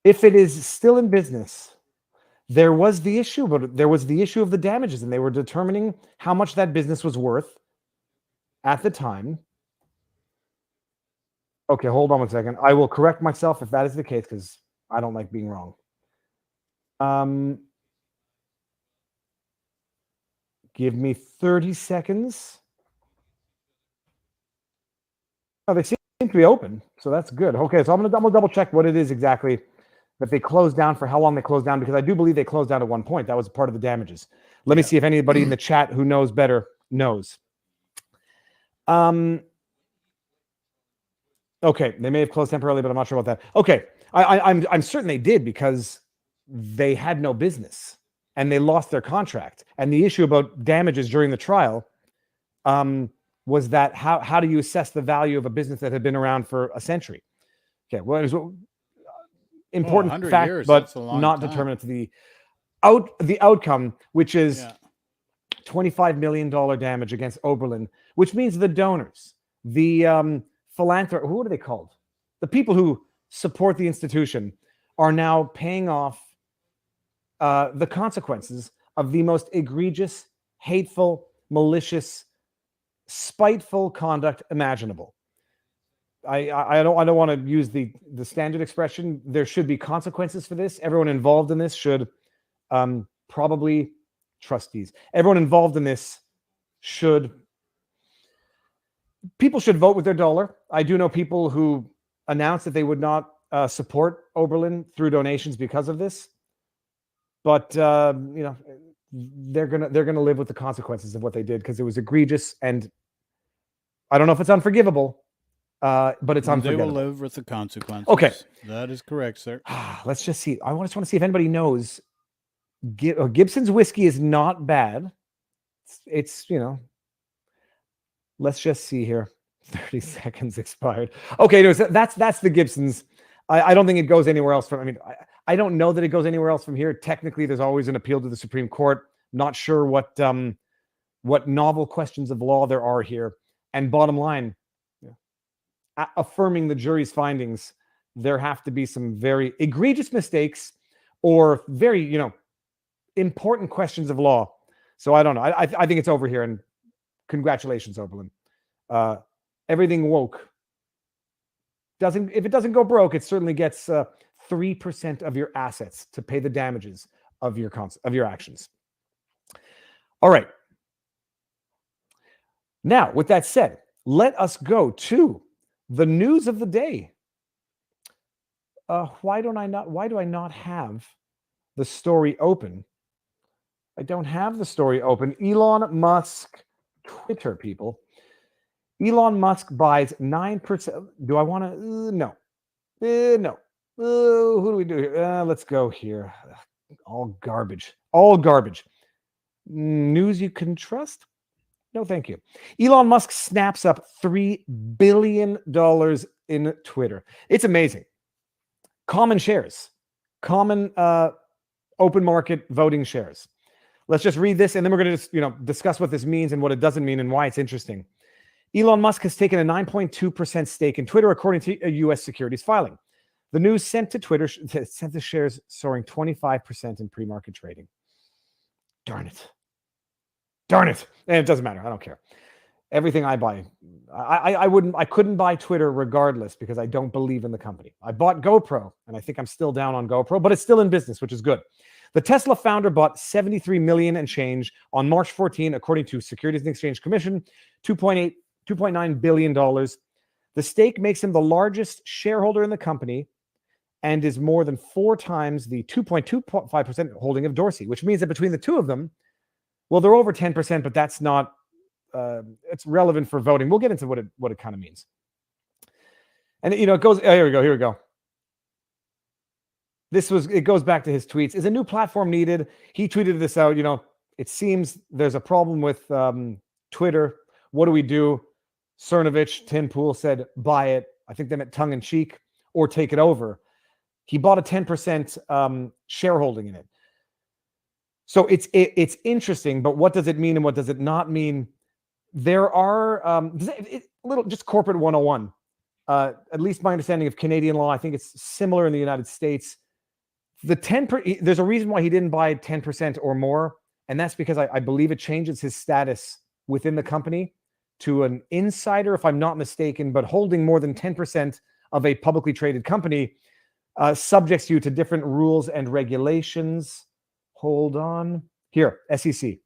If it is still in business, there was the issue, but there was the issue of the damages, and they were determining how much that business was worth at the time. Okay, hold on one second. I will correct myself if that is the case because I don't like being wrong. Give me 30 seconds. Oh, they seem to be open, so that's good. Okay, so I'm gonna double check what it is exactly that they closed down, for how long they closed down, because I do believe they closed down at one point. That was part of the damages. Let me see if anybody in the chat who knows better knows. Okay, they may have closed temporarily, but I'm not sure about that. Okay, I'm certain they did because they had no business and they lost their contract. And the issue about damages during the trial was that how do you assess the value of a business that had been around for a century? Okay, well, it was important fact, years, but time. not determinant to the outcome, which is $25 million damage against Oberlin, which means the donors, the philanthropists, what are they called? The people who support the institution are now paying off the consequences of the most egregious, hateful, malicious, spiteful conduct imaginable. I don't want to use the standard expression. There should be consequences for this. Everyone involved in this should probably trustees. Everyone involved in this people should vote with their dollar. I do know people who announced that they would not support Oberlin through donations because of this, but they're gonna live with the consequences of what they did because it was egregious, and I don't know if it's unforgivable. But it's unforgettable. They will live with the consequences. Okay. That is correct, sir. Let's just see. I just want to see if anybody knows. Gibson's whiskey is not bad. It's let's just see here. 30 seconds expired. Okay, that's the Gibson's. I don't think it goes anywhere else from. I mean, I don't know that it goes anywhere else from here. Technically, there's always an appeal to the Supreme Court. Not sure what novel questions of law there are here. And bottom line, affirming the jury's findings, there have to be some very egregious mistakes or very, important questions of law. So I don't know. I think it's over here. And congratulations, Oberlin. Everything woke. If it doesn't go broke, it certainly gets 3% of your assets to pay the damages of your actions. All right. Now, with that said, let us go to the news of the day. Why do I not have the story open? I don't have the story open. Elon Musk, Twitter people. Elon Musk buys 9%. Do I want to? No. No. Who do we do here? Let's go here. All garbage. All garbage. News you can trust? No, thank you. Elon Musk snaps up $3 billion in Twitter. It's amazing. Common shares. Common open market voting shares. Let's just read this, and then we're going to just discuss what this means and what it doesn't mean and why it's interesting. Elon Musk has taken a 9.2% stake in Twitter, according to a U.S. securities filing. The news sent to Twitter sent the shares soaring 25% in pre-market trading. Darn it. Darn it. And it doesn't matter. I don't care. Everything I buy, I couldn't buy Twitter regardless because I don't believe in the company. I bought GoPro, and I think I'm still down on GoPro, but it's still in business, which is good. The Tesla founder bought $73 million and change on March 14, according to Securities and Exchange Commission, $2.9 billion. The stake makes him the largest shareholder in the company and is more than 4 times the 2.25% holding of Dorsey, which means that between the two of them, well, they're over 10%, but that's not, it's relevant for voting. We'll get into what it kind of means. And, it goes, here we go. it goes back to his tweets. Is a new platform needed? He tweeted this out. It seems there's a problem with Twitter. What do we do? Cernovich, Tim Pool said, buy it. I think they meant tongue in cheek, or take it over. He bought a 10% shareholding in it. So it's interesting, but what does it mean and what does it not mean? There are little just corporate 101. At least my understanding of Canadian law, I think it's similar in the United States. There's a reason why he didn't buy 10% or more, and that's because I believe it changes his status within the company to an insider, if I'm not mistaken, but holding more than 10% of a publicly traded company subjects you to different rules and regulations. Hold on. Here, SEC.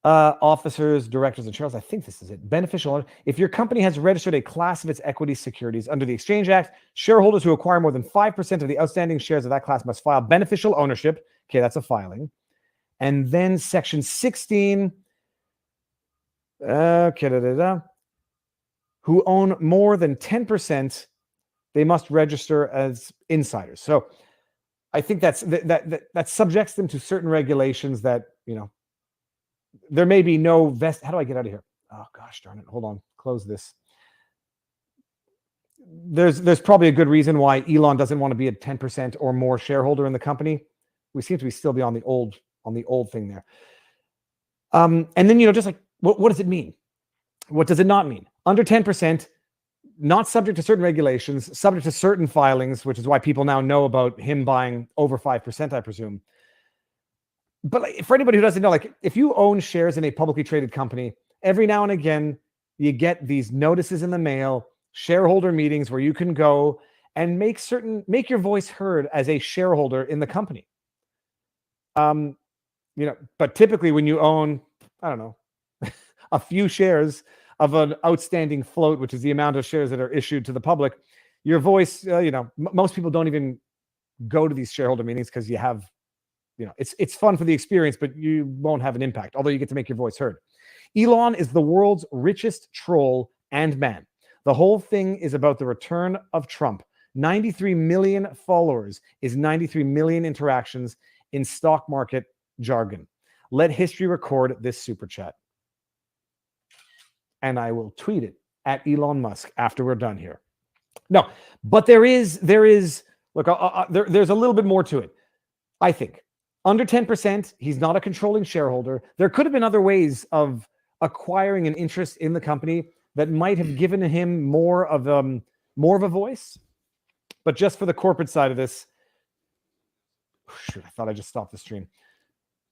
Officers, directors, and shareholders. I think this is it. Beneficial owner. If your company has registered a class of its equity securities under the Exchange Act, shareholders who acquire more than 5% of the outstanding shares of that class must file beneficial ownership. Okay, that's a filing. And then section 16. Who own more than 10%, they must register as insiders. So I think that subjects them to certain regulations that, there may be no how do I get out of here? Oh gosh darn it. Hold on. Close this. There's probably a good reason why Elon doesn't want to be a 10% or more shareholder in the company. We seem to be still be on the old thing there. And then, just like, what does it mean? What does it not mean? Under 10%, not subject to certain regulations, subject to certain filings, which is why people now know about him buying over 5%, I presume. But for anybody who doesn't know, if you own shares in a publicly traded company, every now and again, you get these notices in the mail, shareholder meetings where you can go and make your voice heard as a shareholder in the company. But typically when you own, I don't know, a few shares of an outstanding float, which is the amount of shares that are issued to the public, your voice, most people don't even go to these shareholder meetings because you have, it's fun for the experience, but you won't have an impact, although you get to make your voice heard. Elon is the world's richest troll and man. The whole thing is about the return of Trump. 93 million followers is 93 million interactions in stock market jargon. Let history record this super chat. And I will tweet it at Elon Musk after we're done here. No, but there's a little bit more to it. I think under 10%, he's not a controlling shareholder. There could have been other ways of acquiring an interest in the company that might have given him more of a voice. But just for the corporate side of this, shoot, I thought I just stopped the stream.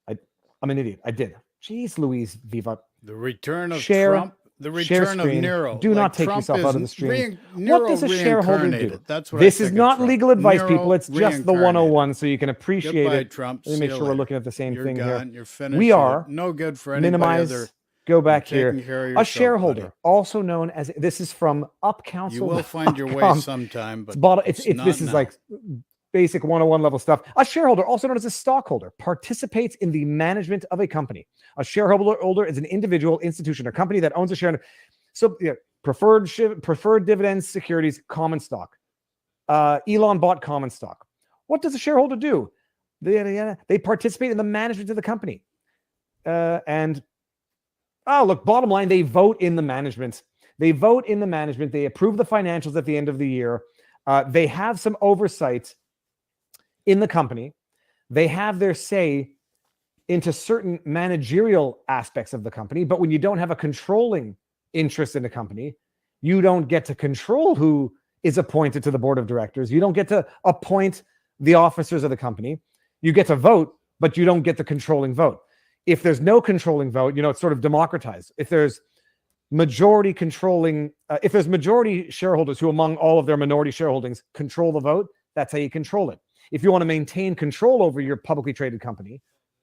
I'm an idiot. I did. Jeez Louise, Viva. The return of Trump. The return of Nero. Do not take yourself out of the stream. What does a shareholder do? That's what this is not legal advice, people. It's just the 101, so you can appreciate Goodbye, it. Trump. Let me make sure we're looking at the same thing here. You're finished. We are no good for anybody. Minimize. Go back here. Yourself, a shareholder, buddy. Also known as, this is from UpCouncil. You will find your way sometime, but this is like basic 101 level stuff. A shareholder, also known as a stockholder, participates in the management of a company. A shareholder is an individual, institution, or company that owns a share. So preferred dividends, securities, common stock. Elon bought common stock. What does a shareholder do? They participate in the management of the company. Bottom line, they vote in the management. They approve the financials at the end of the year. They have some oversight in the company. They have their say into certain managerial aspects of the company. But when you don't have a controlling interest in a company, you don't get to control who is appointed to the board of directors. You don't get to appoint the officers of the company. You get to vote, but you don't get the controlling vote. If there's no controlling vote, it's sort of democratized. If there's majority shareholders who among all of their minority shareholdings control the vote, that's how you control it. If you want to maintain control over your publicly traded company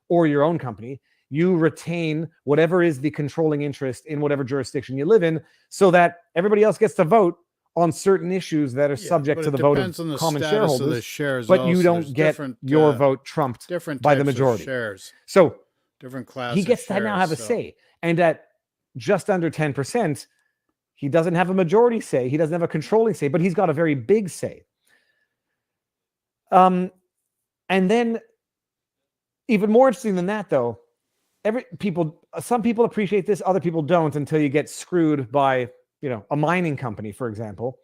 or your own company, you retain whatever is the controlling interest in whatever jurisdiction you live in, so that everybody else gets to vote on certain issues that are subject to the vote of common shareholders, but you don't get your vote trumped by the majority. So different classes. He gets to now have a say. And at just under 10%, he doesn't have a majority say. He doesn't have a controlling say, but he's got a very big say. And then, even more interesting than that, though, some people appreciate this, other people don't, until you get screwed by, a mining company, for example.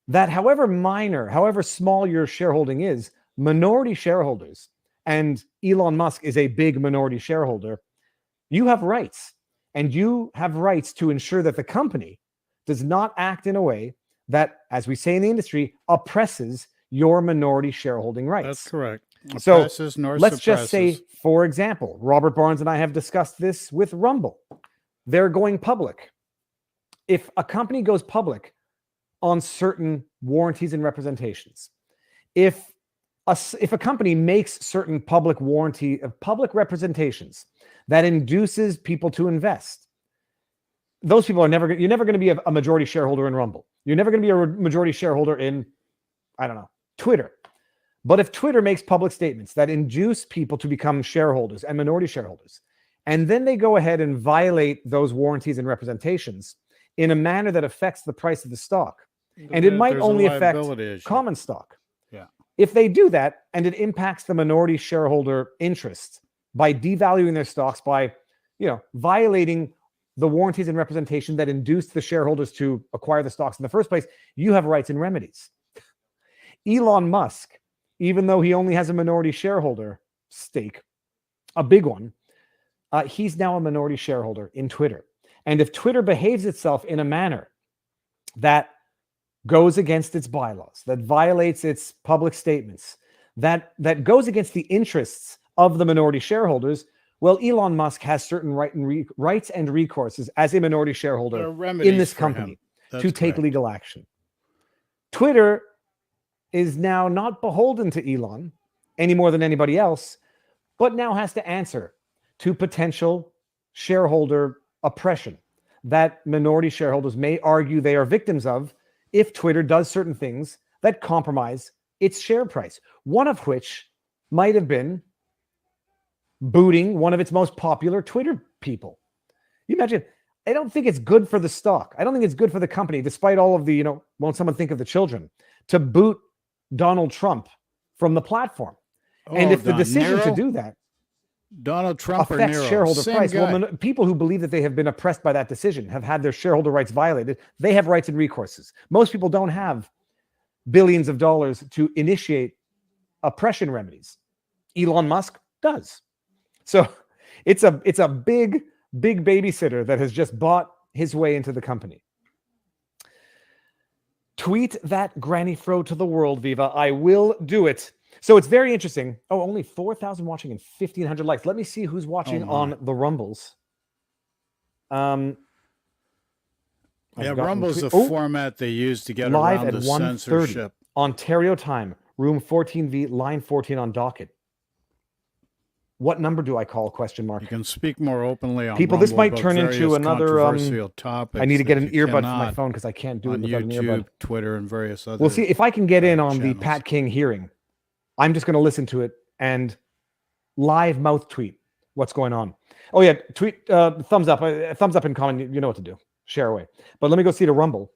That however small your shareholding is, minority shareholders, and Elon Musk is a big minority shareholder, you have rights. And you have rights to ensure that the company does not act in a way that, as we say in the industry, oppresses your minority shareholding rights. That's correct. So Oppresses nor let's just suppresses. say, for example, Robert Barnes and I have discussed this with Rumble. They're going public. If a company goes public on certain warranties and representations, if a company makes certain public representations that induces people to invest, those people you're never going to be a majority shareholder in Rumble. You're never going to be a majority shareholder in, I don't know, Twitter. But if Twitter makes public statements that induce people to become shareholders and minority shareholders, and then they go ahead and violate those warranties and representations in a manner that affects the price of the stock, and it might only affect common stock. Yeah. If they do that and it impacts the minority shareholder interest by devaluing their stocks, by, violating the warranties and representation that induced the shareholders to acquire the stocks in the first place, you have rights and remedies. Elon Musk, even though he only has a minority shareholder stake, a big one, he's now a minority shareholder in Twitter. And if Twitter behaves itself in a manner that goes against its bylaws, that violates its public statements, that goes against the interests of the minority shareholders, well, Elon Musk has certain rights and recourses as a minority shareholder in this company to take legal action. Twitter is now not beholden to Elon any more than anybody else, but now has to answer to potential shareholder oppression that minority shareholders may argue they are victims of if Twitter does certain things that compromise its share price. One of which might have been booting one of its most popular Twitter people. You imagine, I don't think it's good for the stock. I don't think it's good for the company, despite all of the, won't someone think of the children, to boot Donald Trump from the platform. And if the decision to do that Donald Trump affects shareholder price, well, people who believe that they have been oppressed by that decision, have had their shareholder rights violated, they have rights and recourses. Most people don't have billions of dollars to initiate oppression remedies. Elon Musk does. So it's a big babysitter that has just bought his way into the company. Tweet that Granny Fro to the world, Viva. I will do it. So it's very interesting. Oh, only 4,000 watching and 1,500 likes. Let me see who's watching on the Rumbles. Rumble's the format they use to get live around at the 1:30 censorship. Ontario time, room 14V, line 14 on docket. What number do I call? ? You can speak more openly on people. Rumble This might about turn into another controversial topics. I need to get an earbud for my phone because I can't do it without an YouTube, earbud. Twitter, and various other. We'll see if I can get in on channels. the Pat King hearing. I'm just going to listen to it and live mouth tweet what's going on. Oh yeah, tweet thumbs up and comment. You know what to do. Share away. But let me go see the Rumble.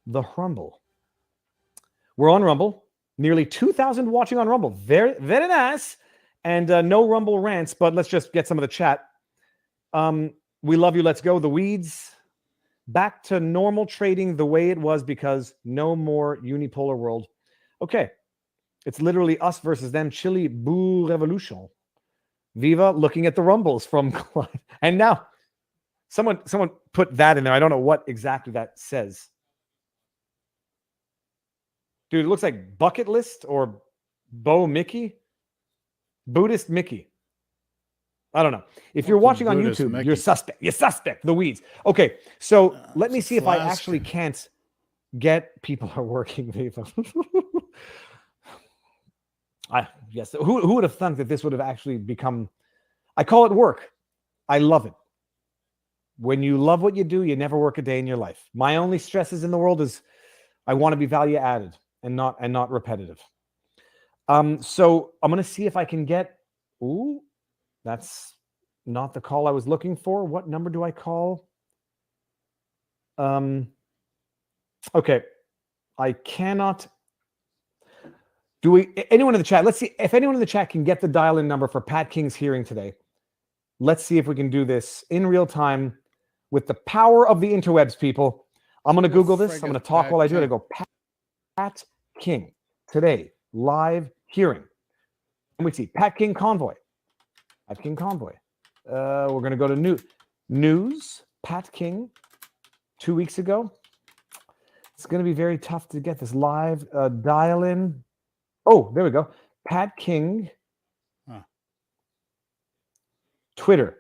The Rumble. We're on Rumble. Nearly 2,000 watching on Rumble. Very, very nice. And no Rumble rants, but let's just get some of the chat. We love you. Let's go. The Weeds. Back to normal trading the way it was because no more unipolar world. Okay. It's literally us versus them. Chili Boo Revolution. Viva looking at the Rumbles from Clyde. And now someone put that in there. I don't know what exactly that says. Dude, it looks like Bucket List or Bo Mickey. Buddhist Mickey. I don't know. If you're watching on YouTube, Mickey. You're suspect. You're suspect. The Weeds. Okay, so let me see if I actually can't get people are working. Yes. Who would have thunk that this would have actually become? I call it work. I love it. When you love what you do, you never work a day in your life. My only stresses in the world is I want to be value added and not repetitive. So I'm going to see if I can get, ooh, that's not the call I was looking for. What number do I call? Okay. I cannot. Anyone in the chat, let's see if anyone in the chat can get the dial-in number for Pat King's hearing today. Let's see if we can do this in real time with the power of the interwebs, people. I'm going to Google this. I'm going to talk while I do it. I go, Pat King today, live hearing. And we see Pat King Convoy. Pat King Convoy. We're going to go to news. Pat King 2 weeks ago. It's going to be very tough to get this live dial-in. Oh, there we go. Pat King. Twitter.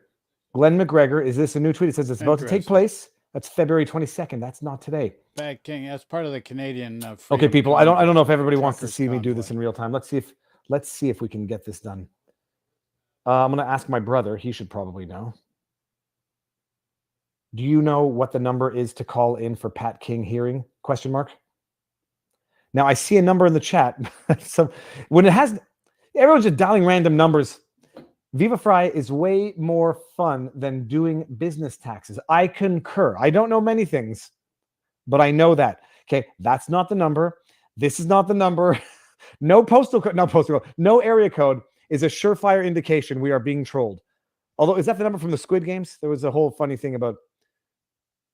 Glenn McGregor. Is this a new tweet? It says it's about to take place. That's February 22nd. That's not today. Pat King. That's part of the Canadian. Okay, people. I don't know if everybody wants to see me do this in real time. Let's see if we can get this done. I'm going to ask my brother. He should probably know. Do you know what the number is to call in for Pat King hearing? Question mark. Now I see a number in the chat. So when it has, everyone's just dialing random numbers. Viva Frei is way more fun than doing business taxes. I concur. I don't know many things, but I know that. Okay, that's not the number. This is not the number. No postal code. No area code is a surefire indication we are being trolled. Although, is that the number from the Squid Games? There was a whole funny thing about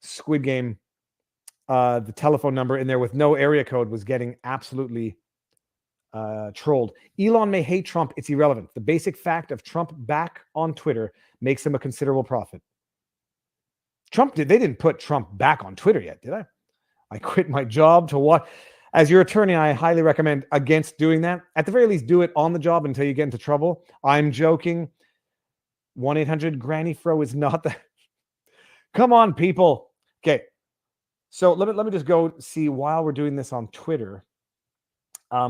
Squid Game. The telephone number in there with no area code was getting absolutely trolled. Elon may hate Trump. It's irrelevant. The basic fact of Trump back on Twitter makes him a considerable profit. They didn't put Trump back on Twitter yet, did I? I quit my job to watch. As your attorney, I highly recommend against doing that. At the very least, do it on the job until you get into trouble. I'm joking. 1-800-GRANNY-FRO is not that. Come on, people. Okay. So let me just go see while we're doing this on Twitter. I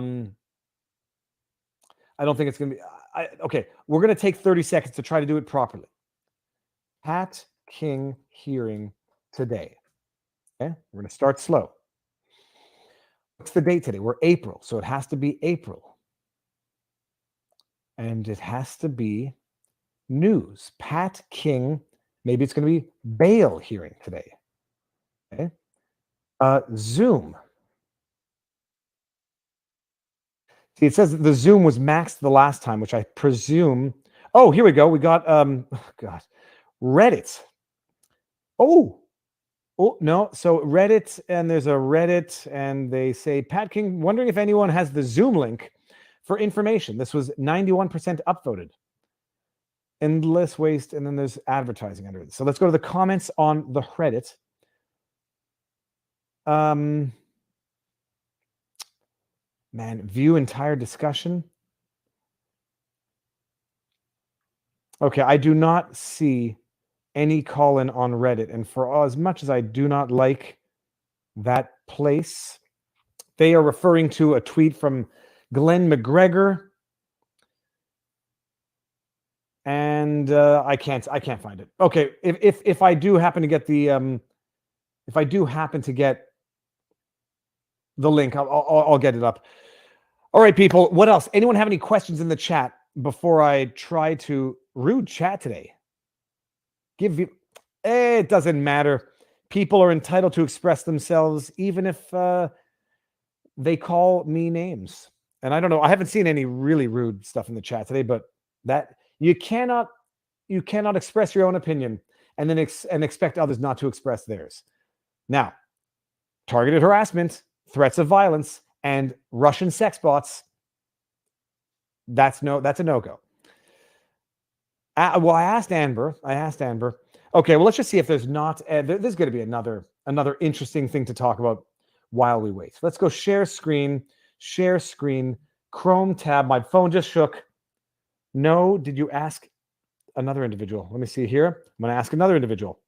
don't think it's going to be... okay, we're going to take 30 seconds to try to do it properly. Pat King hearing today. Okay, we're going to start slow. What's the date today? We're April, so it has to be April. And it has to be news. Pat King, maybe it's going to be bail hearing today. Okay. Zoom. See, it says that the Zoom was maxed the last time, which I presume. Oh, here we go. We got God, Reddit. Oh no. So Reddit, and there's a Reddit, and they say Pat King wondering if anyone has the Zoom link for information. This was 91% upvoted. Endless waste, and then there's advertising under it. So let's go to the comments on the Reddit. Man, view entire discussion. Okay, I do not see any call-in on Reddit, and for as much as I do not like that place, they are referring to a tweet from Glenn McGregor, and I can't find it. Okay, if I do happen to get the the link, I'll get it up. All right, people. What else? Anyone have any questions in the chat before I try to rude chat today? It doesn't matter. People are entitled to express themselves, even if they call me names. And I don't know. I haven't seen any really rude stuff in the chat today, but that you cannot express your own opinion and then expect others not to express theirs. Now, targeted harassment, threats of violence, and Russian sex bots. That's a no-go. Well, I asked Amber. Okay, well, let's just see if there's not. There's going to be another interesting thing to talk about while we wait. Let's go share screen. Chrome tab. My phone just shook. No, did you ask another individual? Let me see here. I'm going to ask another individual.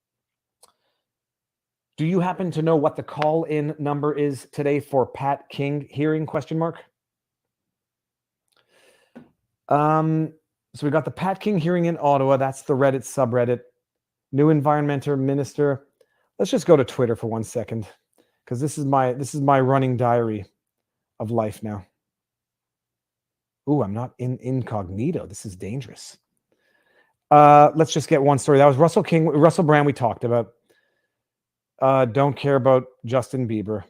Do you happen to know what the call-in number is today for Pat King hearing? Question mark. So we got the Pat King hearing in Ottawa. That's the Reddit subreddit. New environmental minister. Let's just go to Twitter for 1 second, because this is my running diary of life now. Ooh, I'm not in incognito. This is dangerous. Let's just get one story. That was Russell Brand we talked about. Don't care about Justin Bieber.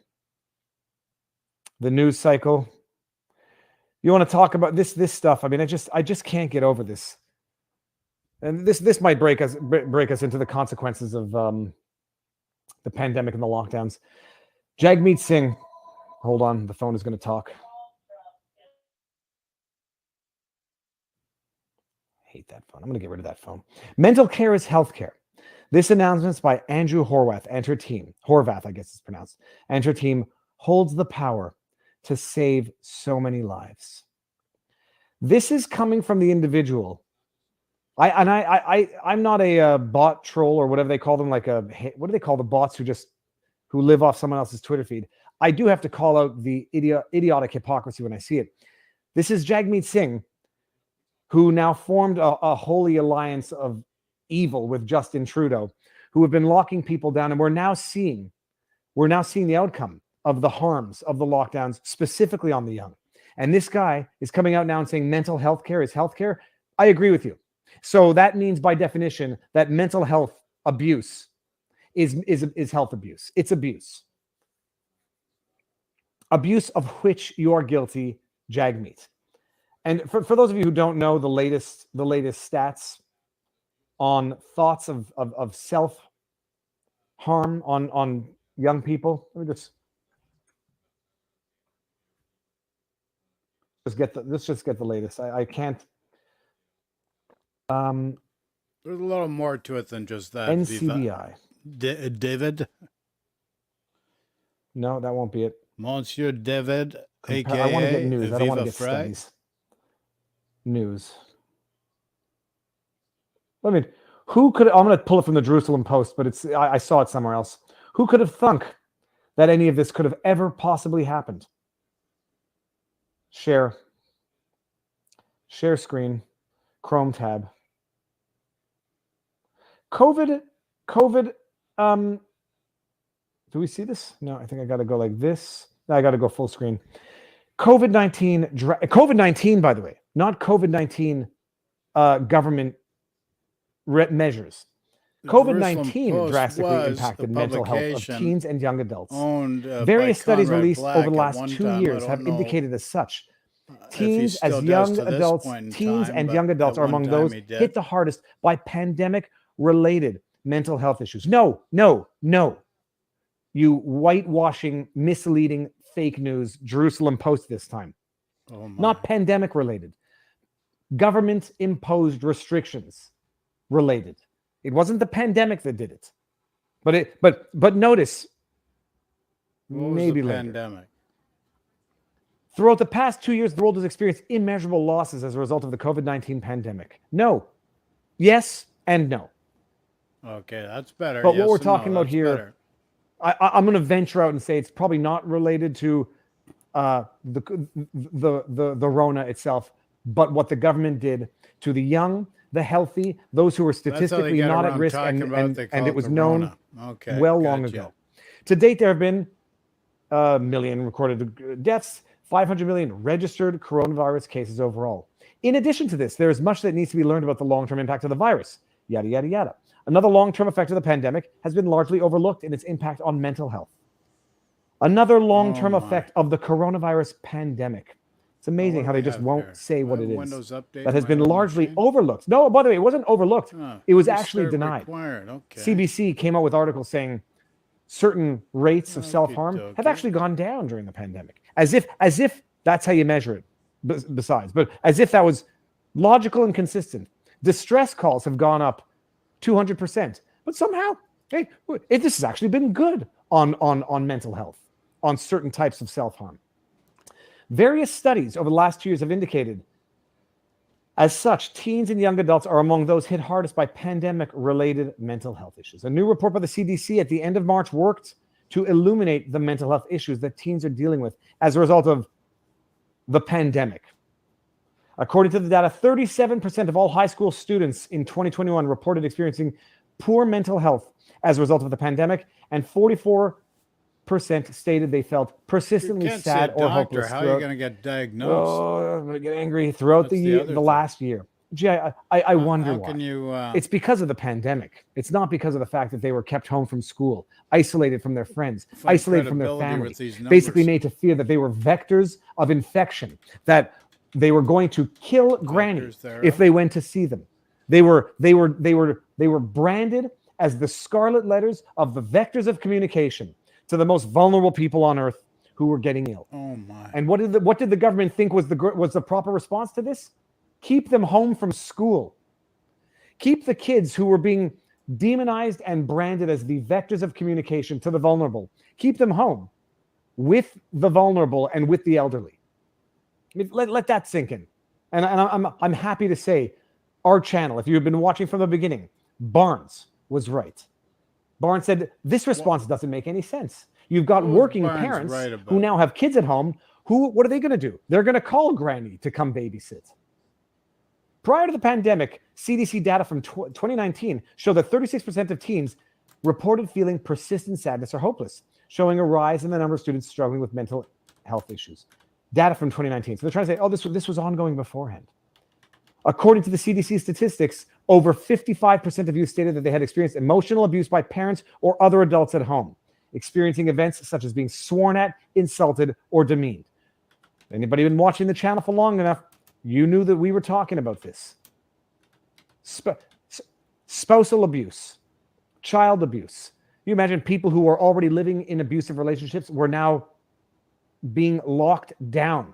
The news cycle. You want to talk about this stuff? I mean, I just can't get over this. And this might break us into the consequences of the pandemic and the lockdowns. Jagmeet Singh, hold on, the phone is going to talk. I hate that phone. I'm going to get rid of that phone. Mental care is healthcare. This announcement by Andrew Horwath and her team, Horvath, I guess it's pronounced, and her team holds the power to save so many lives. This is coming from the individual. I'm not a bot troll or whatever they call them, what do they call the bots who live off someone else's Twitter feed? I do have to call out the idiotic hypocrisy when I see it. This is Jagmeet Singh, who now formed a holy alliance of evil with Justin Trudeau, who have been locking people down, and we're now seeing the outcome of the harms of the lockdowns, specifically on the young. And this guy is coming out now and saying mental health care is healthcare. I agree with you. So that means, by definition, that mental health abuse is health abuse. It's abuse. Abuse of which you are guilty, Jagmeet. And for those of you who don't know the latest stats on thoughts of self-harm on young people, let me let's just get the latest. I can't. There's a little more to it than just that. NCBI. David? No, that won't be it. Monsieur David, aka I want to get news. I don't want to Viva get Frei. studies. News. Who could? I'm going to pull it from the Jerusalem Post, but I saw it somewhere else. Who could have thunk that any of this could have ever possibly happened? Share screen, Chrome tab. COVID. Do we see this? No, I think I got to go like this. No, I got to go full screen. COVID-19, by the way, not COVID-19 government measures. COVID-19 drastically impacted mental health of teens and young adults. Various studies released over the last 2 years have indicated as such. Teens and young adults are among those hit the hardest by pandemic-related mental health issues. No. You whitewashing, misleading, fake news, Jerusalem Post this time. Not pandemic-related. Government-imposed restrictions related. It wasn't the pandemic that did it. But notice, maybe later. Pandemic? Throughout the past 2 years, the world has experienced immeasurable losses as a result of the COVID-19 pandemic. No. Yes and no. Okay, that's better. But what we're talking about here, I'm going to venture out and say it's probably not related to the Rona itself, but what the government did to the young, the healthy, those who were statistically not at risk, and it was known long ago. To date, there have been 1 million recorded deaths, 500 million registered coronavirus cases overall. In addition to this, there is much that needs to be learned about the long-term impact of the virus, yada, yada, yada. Another long-term effect of the pandemic has been largely overlooked in its impact on mental health. Another long-term effect of the coronavirus pandemic. It's amazing how they just won't say what it is. That has been largely overlooked. No, by the way, it wasn't overlooked. It was actually denied. CBC came out with articles saying certain rates of self-harm have actually gone down during the pandemic. As if that's how you measure it, besides. But as if that was logical and consistent. Distress calls have gone up 200%. But somehow, this has actually been good on mental health, on certain types of self-harm. Various studies over the last 2 years have indicated, as such, teens and young adults are among those hit hardest by pandemic-related mental health issues. A new report by the CDC at the end of March worked to illuminate the mental health issues that teens are dealing with as a result of the pandemic. According to the data, 37% of all high school students in 2021 reported experiencing poor mental health as a result of the pandemic, and 44% stated they felt persistently sad or hopeless. How are you going to get diagnosed? Oh, I'm going to get angry throughout the last year. Gee, I wonder why. It's because of the pandemic. It's not because of the fact that they were kept home from school, isolated from their friends, isolated from their family, basically made to fear that they were vectors of infection, that they were going to kill Granny Vectors thereof. if they went to see them. They were branded as the scarlet letters of the vectors of communication to the most vulnerable people on earth who were getting ill. Oh my! And what did the government think was the proper response to this? Keep them home from school. Keep the kids who were being demonized and branded as the vectors of communication to the vulnerable. Keep them home with the vulnerable and with the elderly. I mean, let that sink in. And I'm happy to say our channel, if you've been watching from the beginning, Barnes was right. Barnes said, this response doesn't make any sense. You've got working parents who now have kids at home. What are they going to do? They're going to call Granny to come babysit. Prior to the pandemic, CDC data from 2019 showed that 36% of teens reported feeling persistent sadness or hopeless, showing a rise in the number of students struggling with mental health issues. Data from 2019. So they're trying to say, oh, this was ongoing beforehand. According to the CDC statistics, over 55% of youth stated that they had experienced emotional abuse by parents or other adults at home, experiencing events such as being sworn at, insulted, or demeaned. Anybody been watching the channel for long enough, you knew that we were talking about this. Spousal abuse, child abuse. You imagine people who are already living in abusive relationships were now being locked down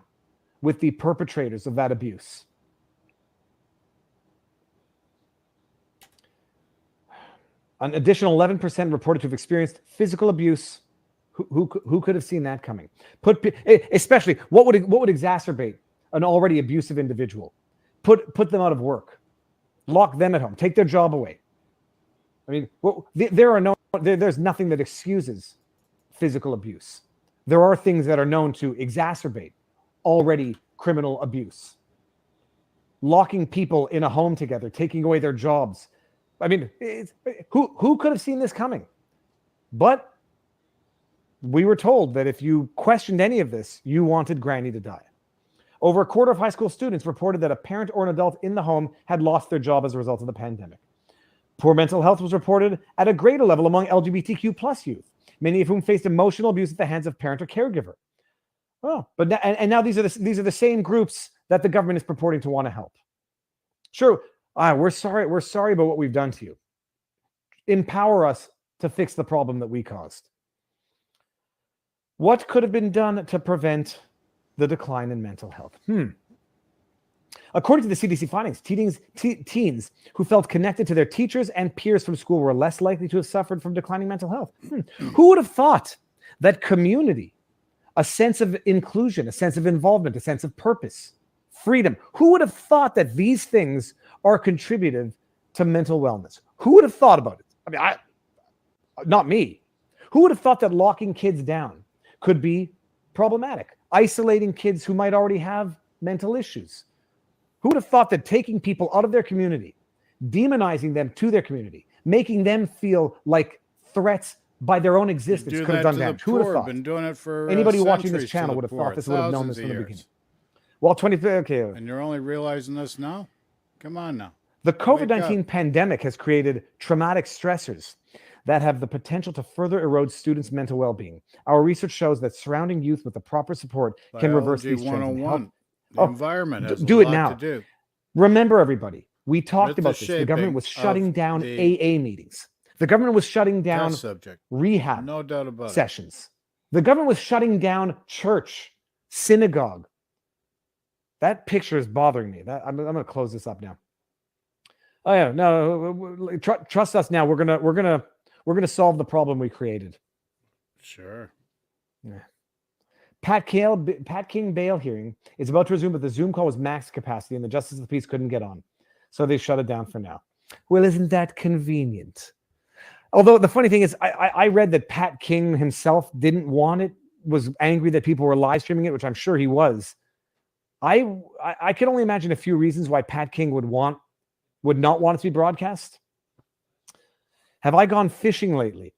with the perpetrators of that abuse. An additional 11% reported to have experienced physical abuse. Who could have seen that coming? Especially, what would exacerbate an already abusive individual? Put them out of work, lock them at home, take their job away. I mean, there's nothing that excuses physical abuse. There are things that are known to exacerbate already criminal abuse. Locking people in a home together, taking away their jobs. I mean, who could have seen this coming? But we were told that if you questioned any of this, you wanted Granny to die. Over a quarter of high school students reported that a parent or an adult in the home had lost their job as a result of the pandemic. Poor mental health was reported at a greater level among LGBTQ plus youth, many of whom faced emotional abuse at the hands of parent or caregiver. Oh, but now these are the same groups that the government is purporting to want to help. Sure, we're sorry about what we've done to you. Empower us to fix the problem that we caused. What could have been done to prevent the decline in mental health? According to the CDC findings, teens who felt connected to their teachers and peers from school were less likely to have suffered from declining mental health. Who would have thought that community, a sense of inclusion, a sense of involvement, a sense of purpose, freedom, who would have thought that these things are contributive to mental wellness? Who would have thought about it? I mean, not me. Who would have thought that locking kids down could be problematic? Isolating kids who might already have mental issues. Who would have thought that taking people out of their community, demonizing them to their community, making them feel like threats by their own existence could have done damage? Who would have thought? Been doing it for anybody watching this channel would have thought this, would have known this from the beginning. Well, 23. Okay. And you're only realizing this now? Come on now. The COVID-19 pandemic has created traumatic stressors that have the potential to further erode students' mental well-being. Our research shows that surrounding youth with the proper support can reverse these trends. And help. The environment has do a it lot now. To do. Remember, everybody, we talked about this. The government was shutting down AA meetings. The government was shutting down rehab sessions. The government was shutting down church, synagogue. That picture is bothering me. I'm going to close this up now. Oh yeah, no, trust us now. We're gonna solve the problem we created. Sure. Yeah. Pat King bail hearing is about to resume, but the Zoom call was max capacity, and the Justice of the Peace couldn't get on, so they shut it down for now. Well, isn't that convenient? Although the funny thing is, I read that Pat King himself didn't want it, was angry that people were live streaming it, which I'm sure he was. I can only imagine a few reasons why Pat King would not want it to be broadcast. Have I gone fishing lately?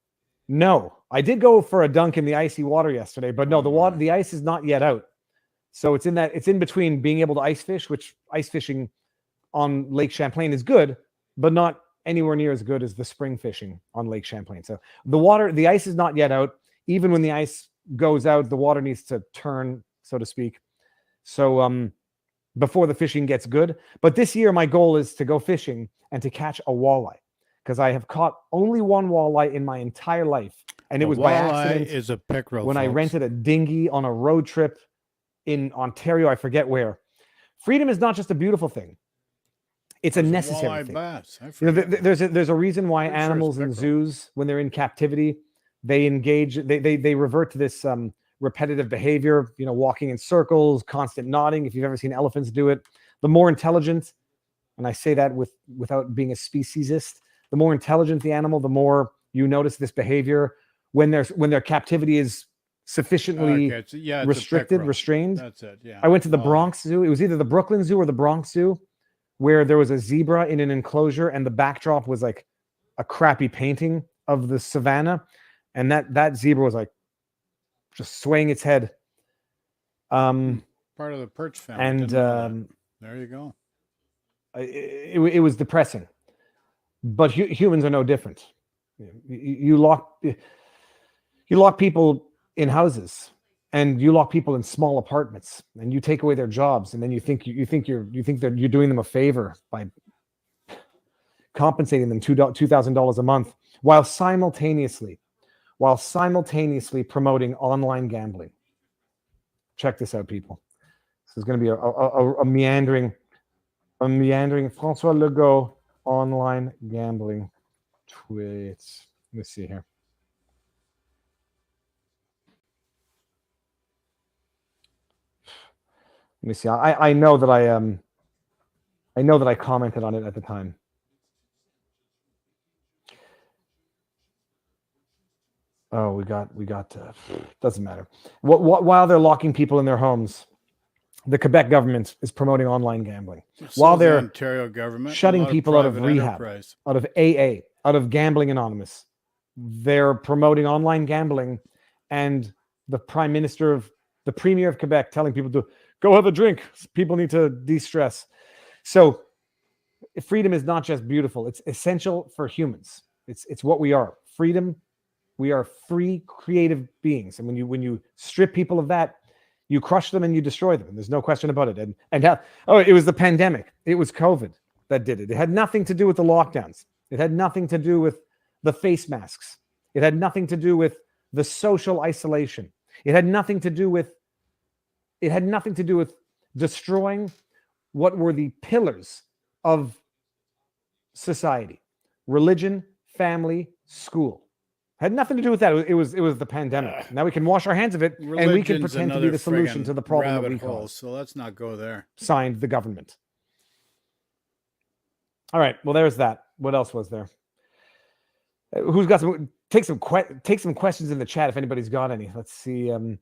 No. I did go for a dunk in the icy water yesterday, but no, the ice is not yet out. So it's in between being able to ice fish, which ice fishing on Lake Champlain is good, but not anywhere near as good as the spring fishing on Lake Champlain. So the ice is not yet out. Even when the ice goes out, the water needs to turn, so to speak. So before the fishing gets good. But this year, my goal is to go fishing and to catch a walleye, because I have caught only one walleye in my entire life. And it was by accident. Is a pickerel, when I folks. rented a dinghy on a road trip in Ontario, I forget where. Freedom is not just a beautiful thing. It's a necessary thing. Bass. There's a reason why animals in zoos, when they're in captivity, they engage, they revert to this repetitive behavior, walking in circles, constant nodding. If you've ever seen elephants do it, the more intelligent, and I say that without being a speciesist, the more intelligent the animal, the more you notice this behavior when their captivity is sufficiently restrained. That's it. Yeah. I went to the Bronx Zoo. It was either the Brooklyn Zoo or the Bronx Zoo, where there was a zebra in an enclosure, and the backdrop was like a crappy painting of the savannah, and that zebra was like just swaying its head. Part of the perch family. And there you go. It was depressing, but humans are no different. You lock people in houses, and you lock people in small apartments, and you take away their jobs, and then you think that you're doing them a favor by compensating them $2,000 a month, while simultaneously promoting online gambling. Check this out, people. This is going to be a meandering François Legault online gambling tweets. Let me see here. Let me see. I know that I commented on it at the time. Oh, we got. Doesn't matter. While they're locking people in their homes, the Quebec government is promoting online gambling. While they're the Ontario government shutting people out of rehab, out of AA, out of Gambling Anonymous, they're promoting online gambling, and the the Premier of Quebec telling people to go have a drink. People need to de-stress. So freedom is not just beautiful. It's essential for humans. It's what we are. Freedom. We are free, creative beings. And when you strip people of that, you crush them and you destroy them. And there's no question about it. And it was the pandemic. It was COVID that did it. It had nothing to do with the lockdowns. It had nothing to do with the face masks. It had nothing to do with the social isolation. It had nothing to do with destroying what were the pillars of society: religion, family, school. Had nothing to do with that. It was the pandemic. Now we can wash our hands of it, and we can pretend to be the solution to the problem that we cause. So let's not go there. Signed, the government. All right. Well, there's that. What else was there? Who's got some? Take some questions in the chat if anybody's got any. Let's see. You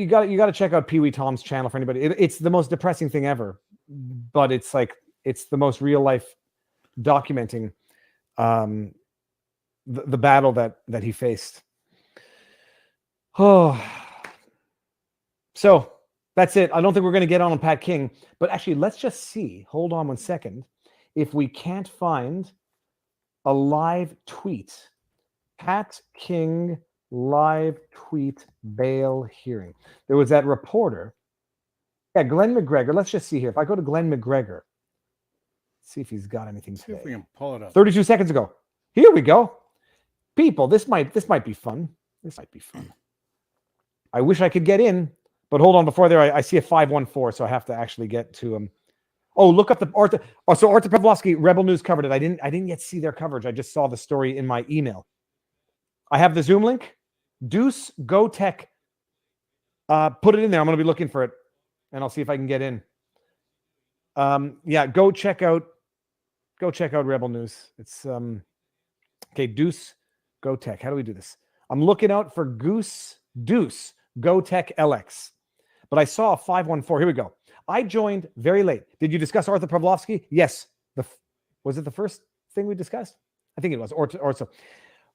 got to check out Pee Wee Tom's channel for anybody. It's the most depressing thing ever, but it's the most real life documenting the battle that he faced. Oh, so that's it. I don't think we're going to get on Pat King, but actually, let's just see. Hold on one second. If we can't find a live tweet, Pat King live tweet bail hearing. There was that reporter. Yeah, Glenn McGregor. Let's just see here. If I go to Glenn McGregor, see if he's got anything today. See if we can pull it up. 32 seconds ago. Here we go. People, this might be fun. This might be fun. I wish I could get in, but hold on. Before there, I see a 514, so I have to actually get to him. Oh, look up the Arthur. Oh, so Arthur Pavlovsky, Rebel News covered it. I didn't yet see their coverage. I just saw the story in my email. I have the Zoom link. Deuce Go Tech. Put it in there. I'm going to be looking for it, and I'll see if I can get in. Yeah, go check out Rebel News. It's okay. Deuce Go Tech. How do we do this? I'm looking out for Deuce Go Tech LX. But I saw a 514. Here we go. I joined very late. Did you discuss Arthur Pavlovsky? Yes. Was it the first thing we discussed? I think it was. Or so.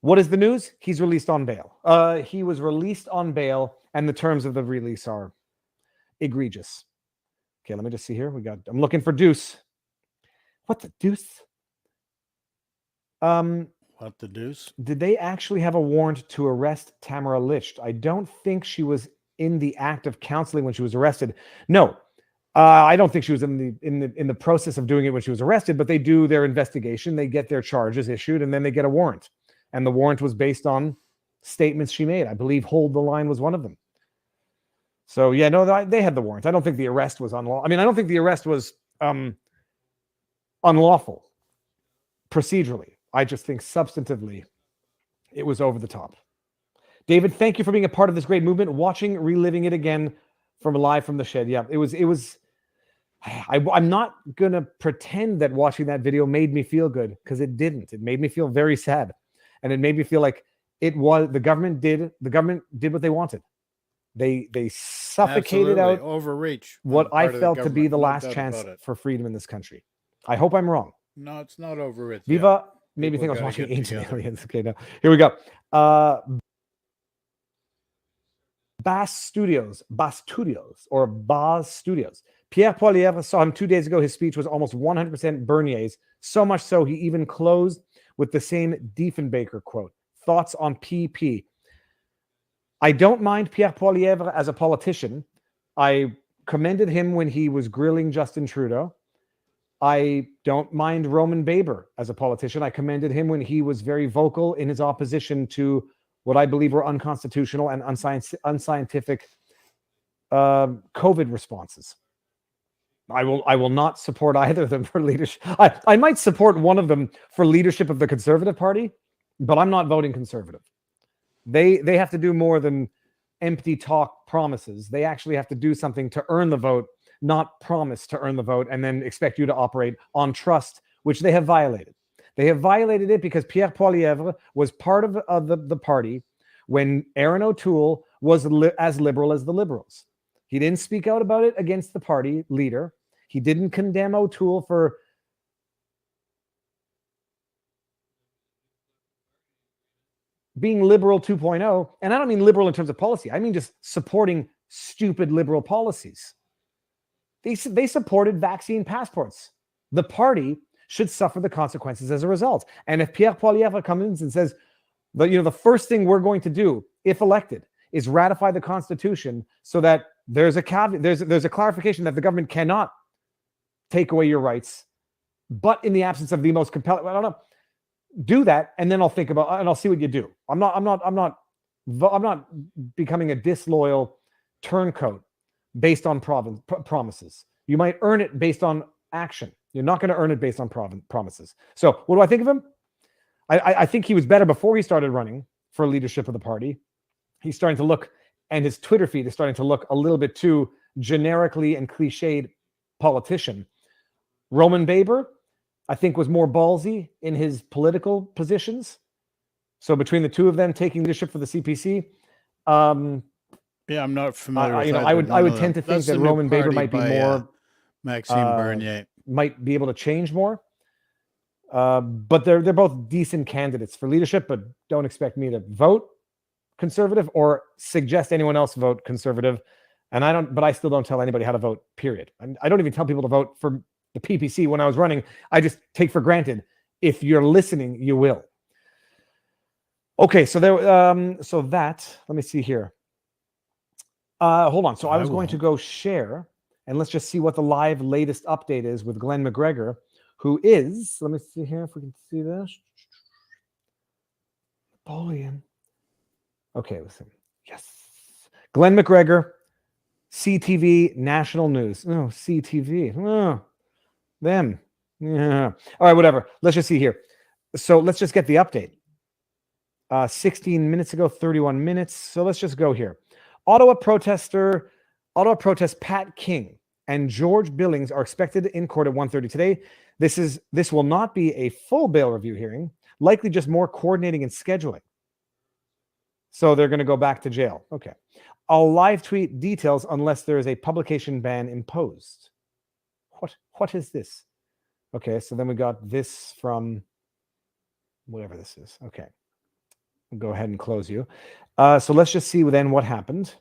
What is the news? He's released on bail. He was released on bail, and the terms of the release are egregious. Okay, let me just see here. I'm looking for Deuce. What the deuce? What the deuce? Did they actually have a warrant to arrest Tamara Licht? I don't think she was in the act of counseling when she was arrested. No. I don't think she was in the process of doing it when she was arrested, but they do their investigation, they get their charges issued, and then they get a warrant. And the warrant was based on statements she made. I believe Hold the Line was one of them. So yeah, no, they had the warrant. I don't think the arrest was unlawful. I mean, I don't think the arrest was unlawful procedurally. I just think substantively it was over the top. David, thank you for being a part of this great movement. Watching, reliving it again from live from the shed. Yeah, it was. I'm not gonna pretend that watching that video made me feel good, because it didn't. It made me feel very sad, and it made me feel like it was the government did what they wanted. They suffocated out overreach what I felt to be the last chance for freedom in this country. I hope I'm wrong. No, it's not overreach. Viva made me think I was watching Ancient Aliens. Okay, now here we go. Bas Studios, or Baz Studios. Pierre Poilievre saw him 2 days ago. His speech was almost 100% Bernier's, so much so he even closed with the same Diefenbaker quote. Thoughts on PP? I don't mind Pierre Poilievre as a politician. I commended him when he was grilling Justin Trudeau. I don't mind Roman Baber as a politician. I commended him when he was very vocal in his opposition to what I believe were unconstitutional and unscientific COVID responses. I will not support either of them for leadership. I might support one of them for leadership of the Conservative Party, but I'm not voting Conservative. They have to do more than empty talk promises. They actually have to do something to earn the vote, not promise to earn the vote and then expect you to operate on trust, which they have violated. They have violated it because Pierre Poilievre was part of the party when Aaron O'Toole was as liberal as the Liberals. He didn't speak out about it against the party leader. He didn't condemn O'Toole for being liberal 2.0. And I don't mean liberal in terms of policy. I mean just supporting stupid liberal policies. They supported vaccine passports. The party should suffer the consequences as a result. And if Pierre Poilievre comes in and says, the first thing we're going to do, if elected, is ratify the Constitution so that there's a caveat, there's a clarification that the government cannot take away your rights, but in the absence of the most compelling, I don't know, do that, and then I'll think about, and I'll see what you do. I'm not becoming a disloyal turncoat based on promises. You might earn it based on action. You're not going to earn it based on promises. So what do I think of him? I think he was better before he started running for leadership of the party. He's starting to look, and his Twitter feed is starting to look a little bit too generically and cliched politician. Roman Baber, I think, was more ballsy in his political positions. So between the two of them taking leadership for the CPC, yeah, I'm not familiar with I would tend to think that Roman Baber might be more Maxime Bernier, might be able to change more. But they're both decent candidates for leadership, but don't expect me to vote Conservative or suggest anyone else vote Conservative. And I still don't tell anybody how to vote, period. I don't even tell people to vote for the PPC when I was running. I just take for granted, if you're listening, you will. Okay, so let me see here. Hold on. So I was going to go share, and let's just see what the live latest update is with Glenn McGregor, who is, let me see here if we can see this. Napoleon. Okay, listen. Yes. Glenn McGregor, CTV, National News. Oh, CTV. Oh, them. Yeah. All right, whatever. Let's just see here. So let's just get the update. 16 minutes ago, 31 minutes. So let's just go here. Ottawa protest Pat King and George Billings are expected in court at 1:30 today. This will not be a full bail review hearing, likely just more coordinating and scheduling. So they're going to go back to jail. Okay. I'll live tweet details unless there is a publication ban imposed. What is this? Okay, so then we got this from whatever this is. Okay. We'll go ahead and close you. So let's just see then what happened.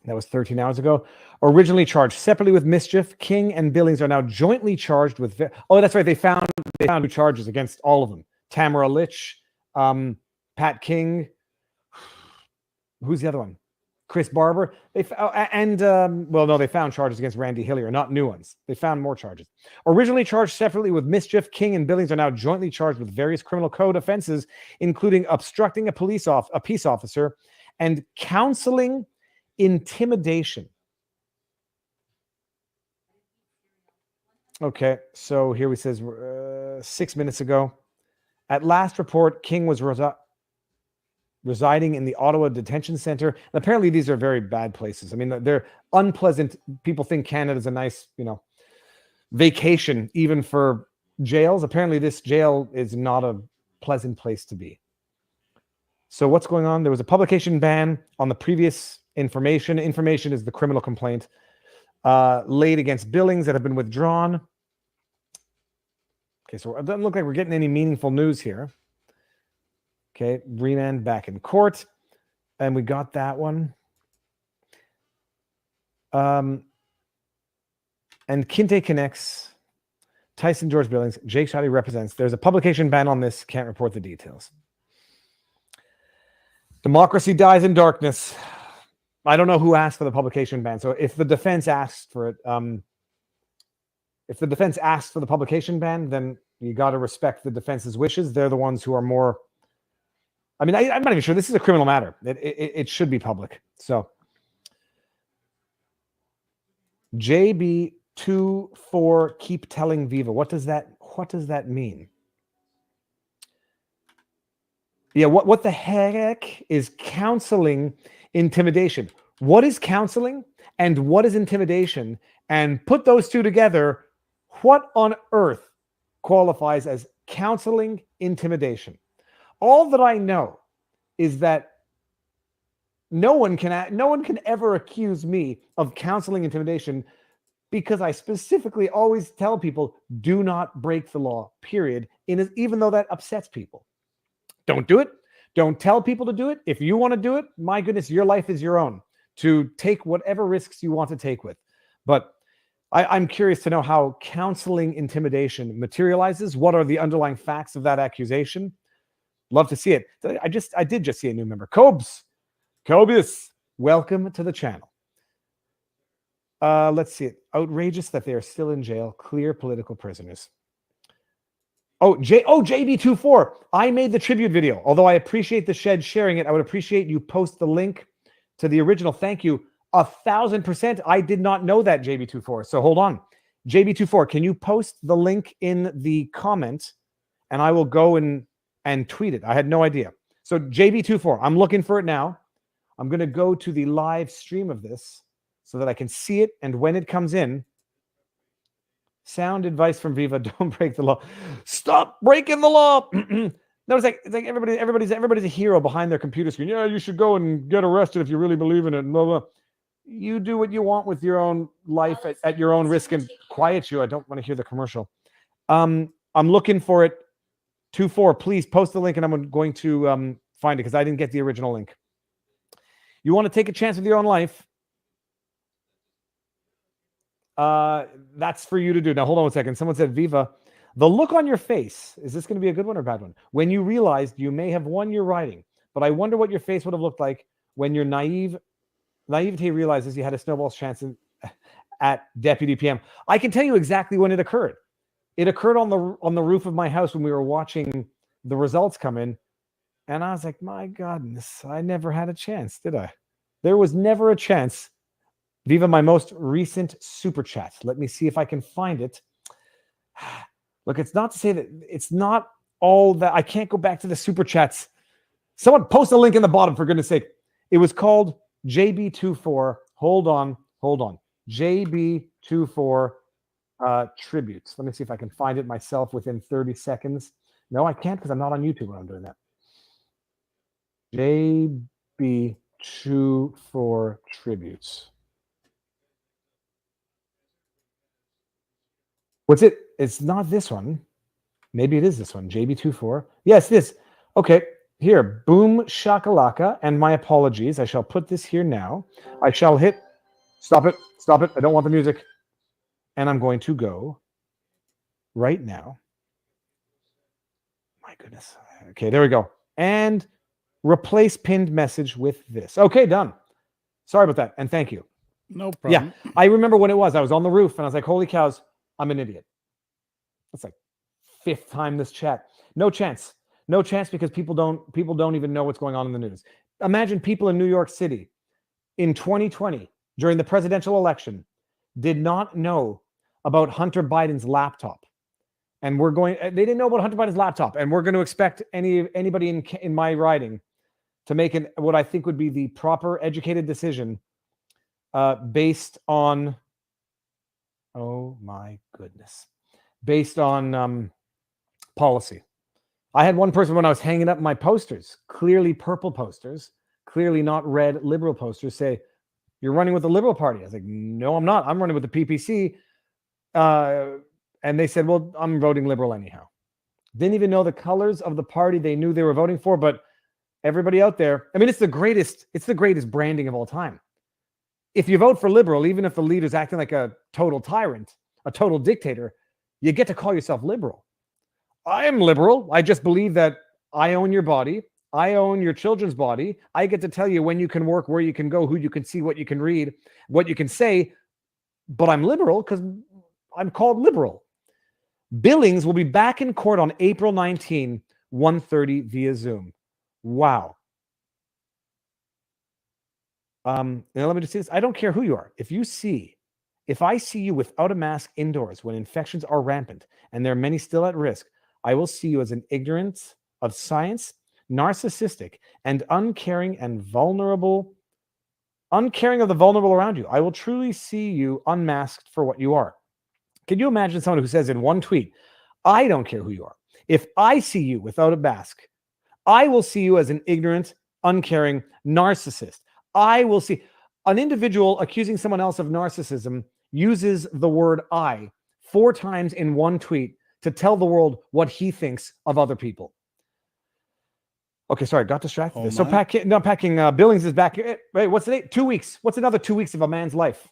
That was 13 hours ago. Originally charged separately with mischief, King and Billings are now jointly charged with... Oh, that's right. They found new charges against all of them. Tamara Litch, Pat King. Who's the other one? Chris Barber. They found charges against Randy Hillier, not new ones. They found more charges. Originally charged separately with mischief, King and Billings are now jointly charged with various criminal code offenses, including obstructing a peace officer and counseling intimidation. Okay, so here he says 6 minutes ago, at last report, King was residing in the Ottawa Detention Center. And apparently these are very bad places. I mean, they're unpleasant. People think Canada's a nice, vacation, even for jails. Apparently this jail is not a pleasant place to be. So what's going on? There was a publication ban on the previous information. Information is the criminal complaint laid against Billings that have been withdrawn. Okay, so it doesn't look like we're getting any meaningful news here. Okay, remand back in court. And we got that one. And Kinte connects. Tyson George Billings. Jake Shotty represents. There's a publication ban on this. Can't report the details. Democracy dies in darkness. I don't know who asked for the publication ban. So if the defense asked for it, if the defense asked for the publication ban, then you got to respect the defense's wishes. They're the ones who are more. I mean, I'm not even sure. This is a criminal matter. It should be public. So JB24 keep telling Viva. What does that mean? Yeah, what the heck is counseling intimidation? What is counseling and what is intimidation? And put those two together, what on earth qualifies as counseling intimidation? All that I know is that no one can ever accuse me of counseling intimidation, because I specifically always tell people, do not break the law, period. Even though that upsets people. Don't do it. Don't tell people to do it. If you want to do it, my goodness, your life is your own to take whatever risks you want to take with. But I'm curious to know how counseling intimidation materializes. What are the underlying facts of that accusation? Love to see it. I did just see a new member. Cobes, welcome to the channel. Let's see it. Outrageous that they are still in jail. Clear political prisoners. JB24. I made the tribute video. Although I appreciate the shed sharing it, I would appreciate you post the link to the original. Thank you. 1,000%. I did not know that, JB24. So hold on. JB24, can you post the link in the comment and I will go and tweet it? I had no idea. So JB24, I'm looking for it now. I'm going to go to the live stream of this so that I can see it. And when it comes in, sound advice from Viva: don't break the law. Stop breaking the law. No, it's like everybody's a hero behind their computer screen. Yeah, you should go and get arrested if you really believe in it. Blah, blah. You do what you want with your own life at your own risk and quiet you. I don't want to hear the commercial. I'm looking for it. 24, please post the link and I'm going to find it because I didn't get the original link. You want to take a chance with your own life? That's for you to do. Now, hold on one second. Someone said, Viva, the look on your face, is this going to be a good one or a bad one? When you realized you may have won your riding, but I wonder what your face would have looked like when your naivete realizes you had a snowball's chance at Deputy PM. I can tell you exactly when it occurred. It occurred on the roof of my house when we were watching the results come in. And I was like, my goodness, I never had a chance, did I? There was never a chance. Viva, my most recent super chat. Let me see if I can find it. Look, it's not to say that it's not all that. I can't go back to the super chats. Someone post a link in the bottom, for goodness sake. It was called JB24. Hold on. JB24 tributes. Let me see if I can find it myself within 30 seconds. No, I can't because I'm not on YouTube when I'm doing that. JB24 tributes. What's it? It's not this one. Maybe it is this one. JB24. Yes, this. Okay. Here. Boom shakalaka. And my apologies. I shall put this here now. I shall hit. Stop it. Stop it. I don't want the music. And I'm going to go right now. My goodness. Okay, there we go. And replace pinned message with this. Okay, done. Sorry about that. And thank you. No problem. Yeah. I remember when it was. I was on the roof and I was like, holy cows, I'm an idiot. That's like 5th time this chat. No chance. No chance because people don't even know what's going on in the news. Imagine people in New York City in 2020 during the presidential election did not know about Hunter Biden's laptop. And they didn't know about Hunter Biden's laptop. And we're going to expect anybody in my riding to make what I think would be the proper educated decision based on, oh my goodness, based on policy. I had one person when I was hanging up my posters, clearly purple posters, clearly not red liberal posters, say, you're running with the Liberal Party. I was like, no, I'm not. I'm running with the PPC. And they said, well, I'm voting Liberal anyhow. Didn't even know the colors of the party they knew they were voting for, but everybody out there, I mean, it's the greatest branding of all time. If you vote for Liberal, even if the leader's acting like a total tyrant, a total dictator, you get to call yourself liberal. I am liberal. I just believe that I own your body. I own your children's body. I get to tell you when you can work, where you can go, who you can see, what you can read, what you can say. But I'm liberal because I'm called liberal. Billings will be back in court on April 19, 1:30 via Zoom. Wow. Now let me just say this. I don't care who you are. If I see you without a mask indoors when infections are rampant and there are many still at risk, I will see you as an ignorant of science, narcissistic, and uncaring of the vulnerable around you. I will truly see you unmasked for what you are. Can you imagine someone who says in one tweet, I don't care who you are. If I see you without a mask, I will see you as an ignorant, uncaring narcissist. I will see an individual accusing someone else of narcissism uses the word I 4 times in one tweet to tell the world what he thinks of other people. Okay, sorry, got distracted. Oh, so packing Billings is back. Wait, what's the date? 2 weeks. What's another 2 weeks of a man's life?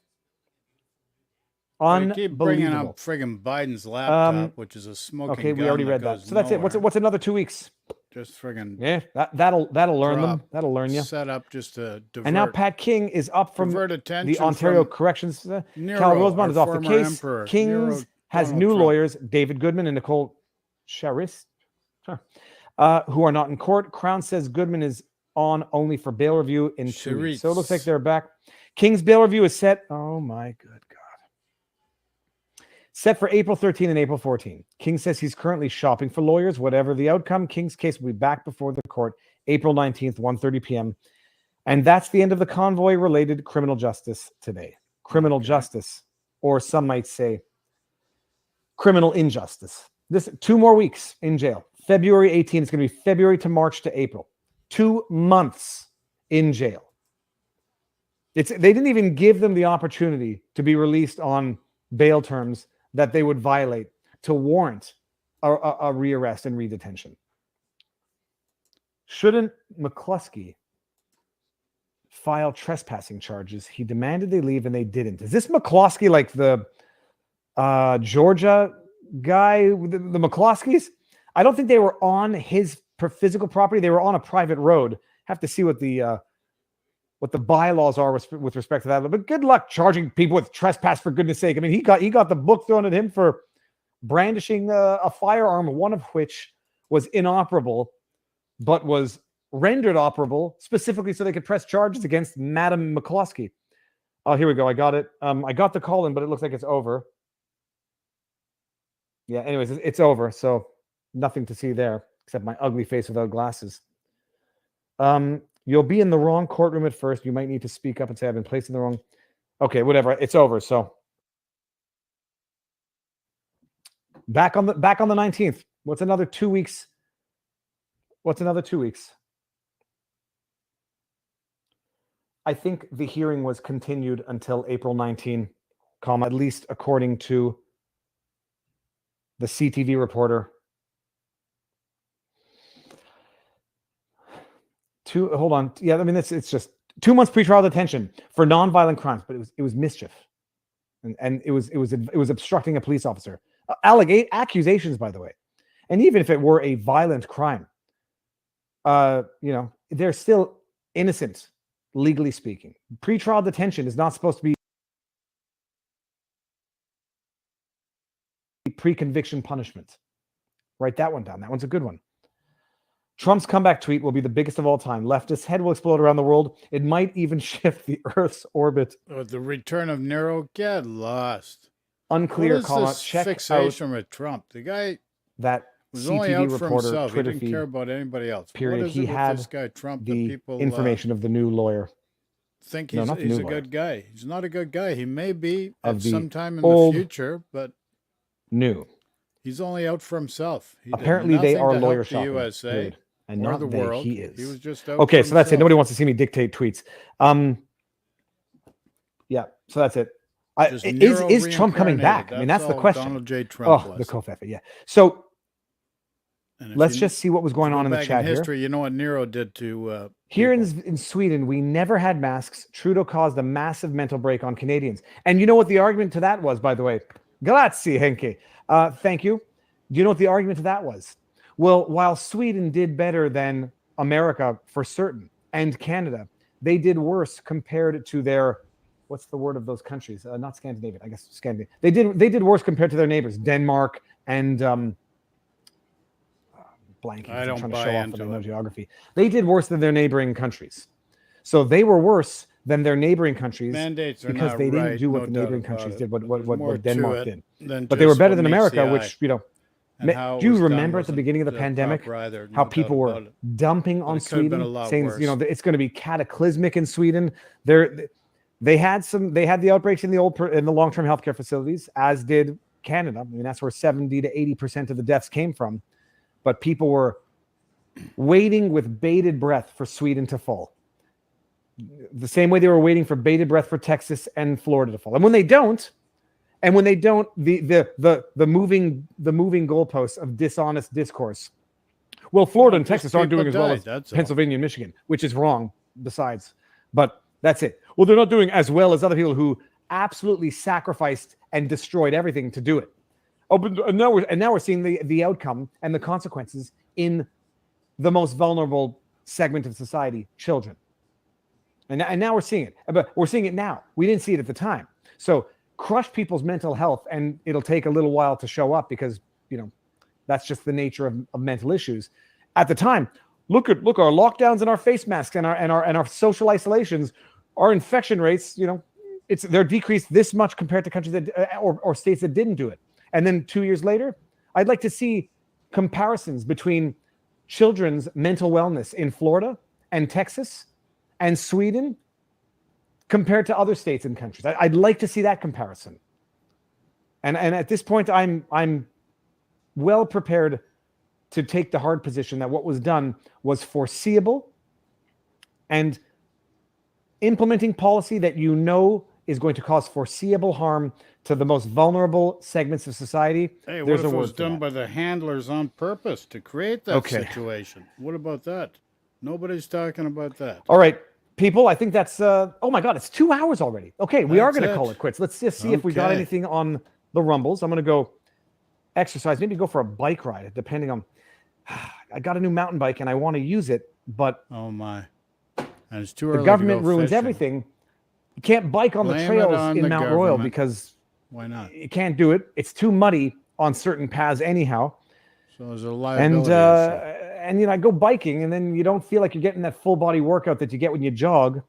They keep bringing up friggin' Biden's laptop, which is a smoking gun. Okay, we already read that. So that's nowhere. it. What's another 2 weeks? Just friggin' that'll learn them. That'll learn you. Set up just to divert. And now Pat King is up from the Ontario Corrections. Nero, Cal Rosemont is off the case. Emperor, Kings has Donald new Trump. lawyers, David Goodman and Nicole Charis, who are not in court. Crown says Goodman is on only for bail review in 2 weeks. So it looks like they're back. King's bail review is set. Oh my good God. Set for April 13 and April 14. King says he's currently shopping for lawyers. Whatever the outcome, King's case will be back before the court April 19th, 1:30 p.m. And that's the end of the convoy-related criminal justice today. Criminal justice, or some might say criminal injustice. This 2 more weeks in jail. February 18th. It's going to be February to March to April. 2 months in jail. They didn't even give them the opportunity to be released on bail terms that they would violate to warrant a rearrest and redetention. Shouldn't McCluskey file trespassing charges? He demanded they leave and they didn't. Is this McCluskey like the Georgia guy, the McCluskeys? I don't think they were on his physical property. They were on a private road. Have to see what the bylaws are with respect to that. But good luck charging people with trespass, for goodness sake. I mean, he got the book thrown at him for brandishing a firearm, one of which was inoperable, but was rendered operable specifically so they could press charges against Madam McCluskey. Oh, here we go. I got it. I got the call in, but it looks like it's over. Yeah, anyways, it's over. So nothing to see there except my ugly face without glasses. You'll be in the wrong courtroom at first. You might need to speak up and say, I've been placed in the wrong. Okay, whatever. It's over. So back on the 19th. What's another 2 weeks? I think the hearing was continued until April 19, at least according to the CTV reporter. Hold on. Yeah, I mean, it's just 2 months pretrial detention for nonviolent crimes, but it was mischief, and it was obstructing a police officer. Accusations, by the way, and even if it were a violent crime, they're still innocent legally speaking. Pretrial detention is not supposed to be pre-conviction punishment. Write that one down. That one's a good one. Trump's comeback tweet will be the biggest of all time. Leftist head will explode around the world. It might even shift the Earth's orbit. The return of Nero, get lost. Unclear. What is this Check fixation out with Trump? The guy that was only out CTV for reporter himself. Twitter He didn't feed. care about anybody else. Period. What is He it with had this guy Trump that the people information of the new lawyer. think No, he's, not the he's new a lawyer. good guy? He's not a good guy. He may be Of at the some time in the old future, but New. he's only out for himself. He did Apparently, they nothing are to lawyer help the shopping. USA Period. And or not the they. world. He is. He was just out Okay, for so that's it. himself. Nobody wants to see me dictate tweets. Yeah, so that's it. Just Is Nero Trump coming back? I mean, that's the all question. Donald J. Trump Oh, was. the Kofefe, yeah. So And if let's you just see what was going go on in the back chat here. history, you know what Nero did to Here people. in Sweden, we never had masks. Trudeau caused a massive mental break on Canadians. And you know what the argument to that was, by the way? Grazie, Henke. Thank you. Do you know what the argument to that was? Well, while Sweden did better than America for certain, and Canada, they did worse compared to their, what's the word of those countries? Not Scandinavian, I guess Scandinavian. They did worse compared to their neighbors, Denmark and blanking. I I'm don't trying to buy show off into that I know it. geography. They did worse than their neighboring countries. So they were worse than their neighboring countries Mandates are because not they didn't right, do what no the doubt neighboring about countries it. did, There's what more to Denmark it did. than But they were just better what than meets America, the eye. which, you know, And how it do you was done remember at the wasn't beginning of the top pandemic either, how no doubt people were about it. dumping on it could have been a Sweden, lot saying, worse. you know, it's going to be cataclysmic in Sweden? They had the outbreaks in the long-term healthcare facilities, as did Canada. I mean, that's where 70 to 80% of the deaths came from. But people were waiting with bated breath for Sweden to fall. The same way they were waiting for bated breath for Texas and Florida to fall. And when they don't, the moving goalposts of dishonest discourse. Well, Florida and Just Texas aren't doing people as well died, as that's all. Pennsylvania and Michigan, which is wrong besides. But that's it. Well, they're not doing as well as other people who absolutely sacrificed and destroyed everything to do it. Oh, but now we're seeing the outcome and the consequences in the most vulnerable segment of society, children. And now we're seeing it. But we're seeing it now. We didn't see it at the time. So crush people's mental health, and it'll take a little while to show up because, you know, that's just the nature of mental issues. At the time, look our lockdowns and our face masks and our social isolations, our infection rates, you know, they're decreased this much compared to countries that or states that didn't do it. And then 2 years later, I'd like to see comparisons between children's mental wellness in Florida and Texas and Sweden compared to other states and countries. I'd like to see that comparison. And at this point, I'm well prepared to take the hard position that what was done was foreseeable, and implementing policy that you know is going to cause foreseeable harm to the most vulnerable segments of society. Hey, what There's if a it word was for done that. by the handlers on purpose to create that Okay. situation? What about that? Nobody's talking about that. All right, people, I think that's, oh my God, it's 2 hours already. Okay, we are That's going to it. call it quits. Let's just see if we got Okay. anything on the rumbles. I'm going to go exercise, maybe go for a bike ride, depending on, I got a new mountain bike and I want to use it, but Oh my! And it's too early. the government to go ruins fishing. everything. You can't bike on Blame the it trails on in the Mount Royal government. because Why not? you can't do it. It's too muddy on certain paths anyhow. So there's a And liability issue. and you know, I go biking and then you don't feel like you're getting that full body workout that you get when you jog.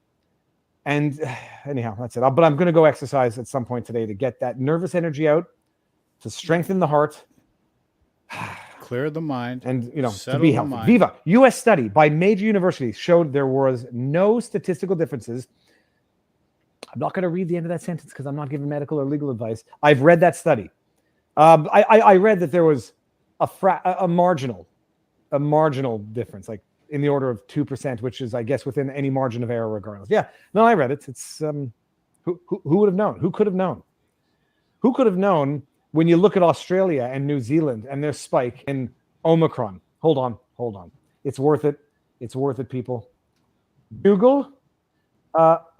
And anyhow, that's it. But I'm going to go exercise at some point today to get that nervous energy out, to strengthen the heart, Clear the mind. and you know, to Settle be the healthy. mind. Viva, U.S. study by major universities showed there was no statistical differences. I'm not going to read the end of that sentence because I'm not giving medical or legal advice. I've read that study. I read that there was a marginal difference, like in the order of 2%, which is, I guess, within any margin of error, regardless. Yeah, no, I read it. It's who would have known? Who could have known? Who could have known when you look at Australia and New Zealand and their spike in Omicron? Hold on. It's worth it. It's worth it, people. Google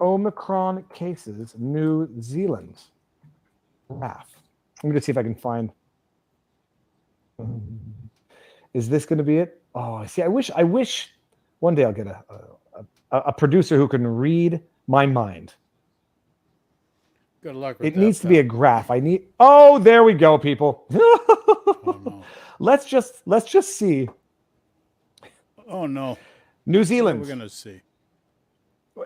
Omicron cases, New Zealand. Graph. Let me just see if I can find. Is this going to be it? Oh, see, I wish one day I'll get a producer who can read my mind. Good luck with It that, needs to be a pal. graph. Oh, there we go, people. Oh no. Let's just see. Oh no. New What are Zealand we gonna see?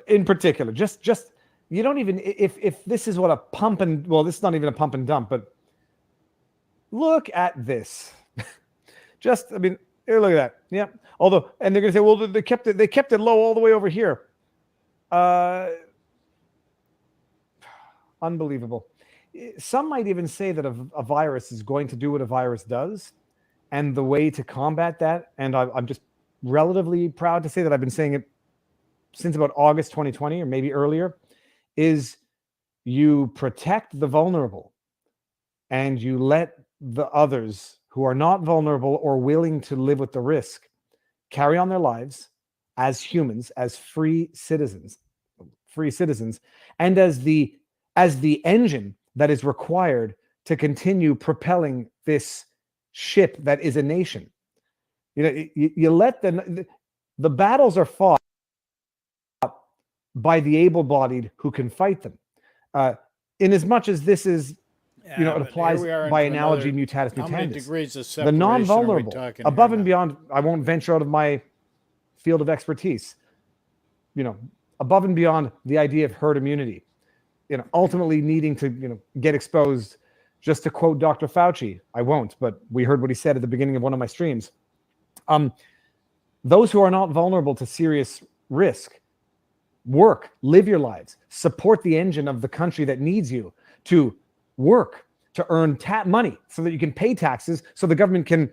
in particular. Just you don't even, if this is what a pump and, well, this is not even a pump and dump, but look at this. Just, I mean, here, look at that. Yeah. Although, and they're gonna say, well, they kept it low all the way over here. Unbelievable. Some might even say that a virus is going to do what a virus does, and the way to combat that, and I'm just relatively proud to say that I've been saying it since about August 2020 or maybe earlier, is you protect the vulnerable and you let the others who are not vulnerable or willing to live with the risk carry on their lives as humans, as free citizens, and as the engine that is required to continue propelling this ship that is a nation. You know, you let the battles are fought by the able-bodied who can fight them. In as much as this is, it applies by analogy mutatis How many mutandis. degrees of The separation non-vulnerable, are we talking above here and now? beyond, I won't venture out of my field of expertise, above and beyond the idea of herd immunity, ultimately needing to, get exposed. Just to quote Dr. Fauci, I won't, but we heard what he said at the beginning of one of my streams. Those who are not vulnerable to serious risk, work, live your lives, support the engine of the country that needs you to work, to earn money so that you can pay taxes, so the government can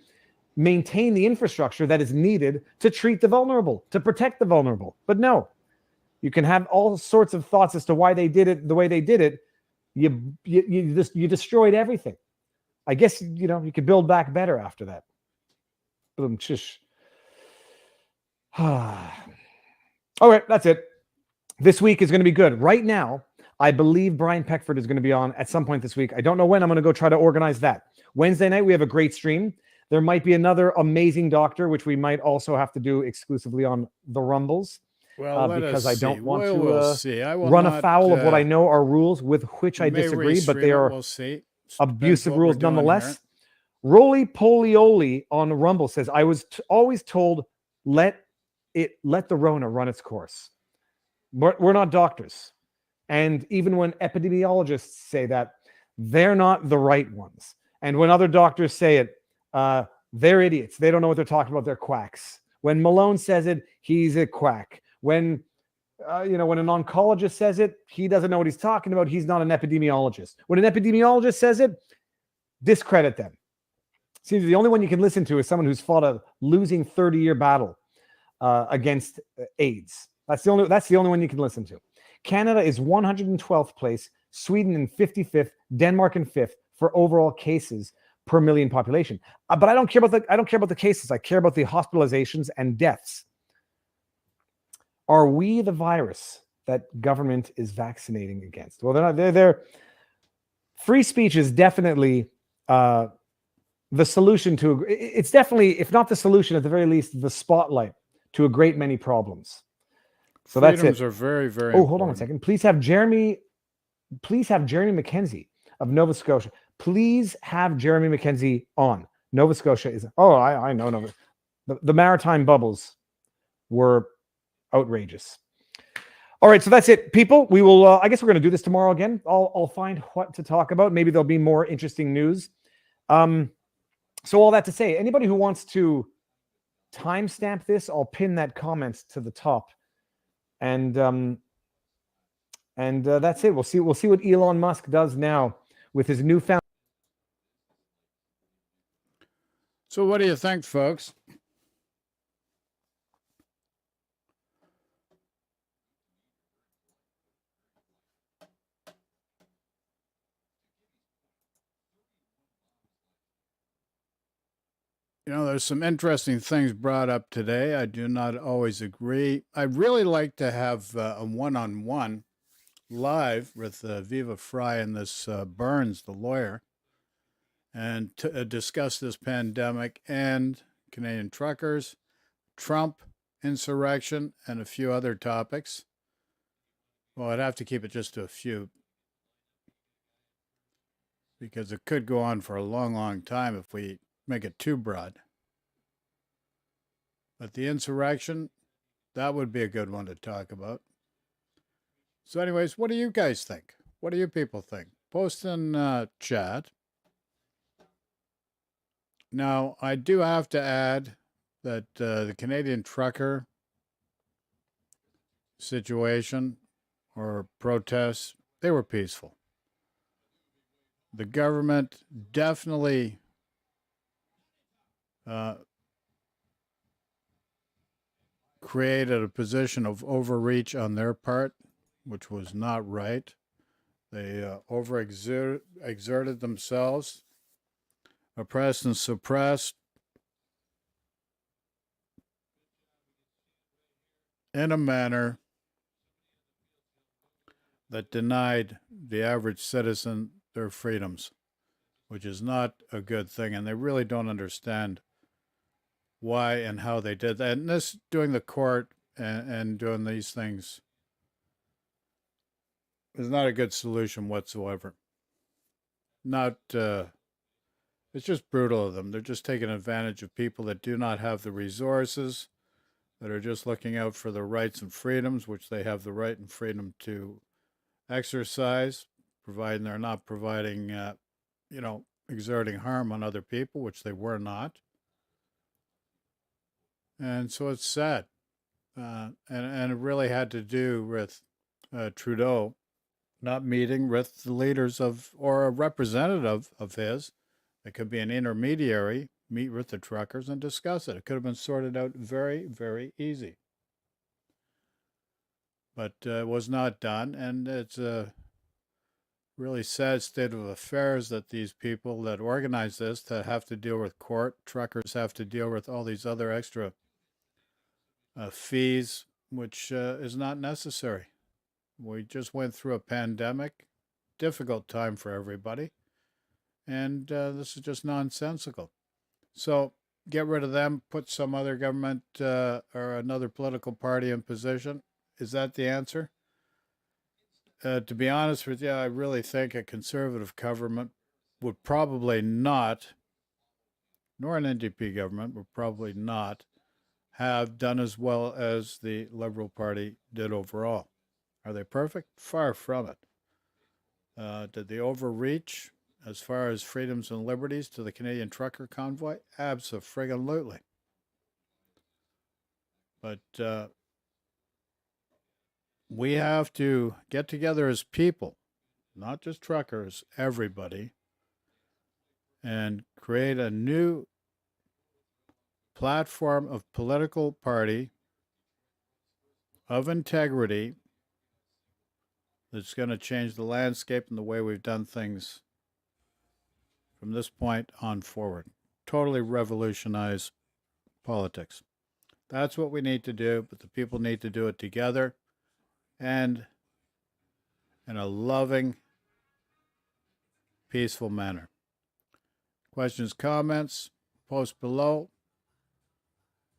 maintain the infrastructure that is needed to treat the vulnerable, to protect the vulnerable. But no, you can have all sorts of thoughts as to why they did it the way they did it. You destroyed everything. I guess, you could build back better after that. Boom, shish. All right, that's it. This week is going to be good. Right now, I believe Brian Peckford is going to be on at some point this week. I don't know when. I'm going to go try to organize that. Wednesday night, we have a great stream. There might be another amazing doctor, which we might also have to do exclusively on the Rumbles. Well, because I don't want we'll to see. I will run not, afoul of what I know are rules with which I may disagree, but restream they it, are we'll see. abusive Depends what rules we're doing nonetheless. here. Roly Polioli on Rumble says, I was always told, let the Rona run its course. We're not doctors. And even when epidemiologists say that, they're not the right ones. And when other doctors say it, they're idiots. They don't know what they're talking about. They're quacks. When Malone says it, he's a quack. When when an oncologist says it, he doesn't know what he's talking about. He's not an epidemiologist. When an epidemiologist says it, discredit them. Seems the only one you can listen to is someone who's fought a losing 30-year battle against AIDS. That's the only one you can listen to. Canada is 112th place, Sweden in 55th, Denmark in 5th for overall cases per million population. But I don't care about the cases. I care about the hospitalizations and deaths. Are we the virus that government is vaccinating against? Well, they're not. They're free speech is definitely the solution to. It's definitely, if not the solution, at the very least, the spotlight to a great many problems. So Freedoms that's it. are very, very Oh, important. hold on a second. Please have Jeremy McKenzie of Nova Scotia. Please have Jeremy McKenzie on. Nova Scotia is. Oh, I know Nova. The maritime bubbles were outrageous. All right, so that's it, people. We will. I guess we're going to do this tomorrow again. I'll find what to talk about. Maybe there'll be more interesting news. So all that to say, anybody who wants to timestamp this, I'll pin that comment to the top, and that's it. We'll see what Elon Musk does now with his newfound. So what do you think, folks? There's some interesting things brought up today. I do not always agree. I'd really like to have a one-on-one live with Viva Frei and this Burns, the lawyer, and to discuss this pandemic and Canadian truckers, Trump, insurrection, and a few other topics. Well, I'd have to keep it just to a few, because it could go on for a long, long time if we make it too broad. But the insurrection, that would be a good one to talk about. So anyways, what do you guys think? What do you people think? Post in chat. Now, I do have to add that the Canadian trucker situation or protests, they were peaceful. The government definitely created a position of overreach on their part, which was not right. They overexerted themselves, oppressed and suppressed in a manner that denied the average citizen their freedoms, which is not a good thing. And they really don't understand why and how they did that. And this, doing the court and doing these things, is not a good solution whatsoever. It's just brutal of them. They're just taking advantage of people that do not have the resources, that are just looking out for their rights and freedoms, which they have the right and freedom to exercise, providing they're not providing, exerting harm on other people, which they were not. And so it's sad. And it really had to do with Trudeau not meeting with the leaders of, or a representative of his. It could be an intermediary, meet with the truckers and discuss it. It could have been sorted out very, very easy. But it was not done, and it's a really sad state of affairs that these people that organize this to have to deal with court, truckers have to deal with all these other extra fees, which is not necessary. We just went through a pandemic, difficult time for everybody, and this is just nonsensical. So get rid of them, put some other government or another political party in position. Is that the answer? To be honest with you, I really think a conservative government would probably not, nor an NDP government would probably not, have done as well as the Liberal Party did overall. Are they perfect? Far from it. Did they overreach as far as freedoms and liberties to the Canadian trucker convoy? Abso-friggin-lutely. But we have to get together as people, not just truckers, everybody, and create a new platform of political party of integrity that's going to change the landscape and the way we've done things from this point on forward. Totally revolutionize politics. That's what we need to do, but the people need to do it together and in a loving, peaceful manner. Questions, comments, post below.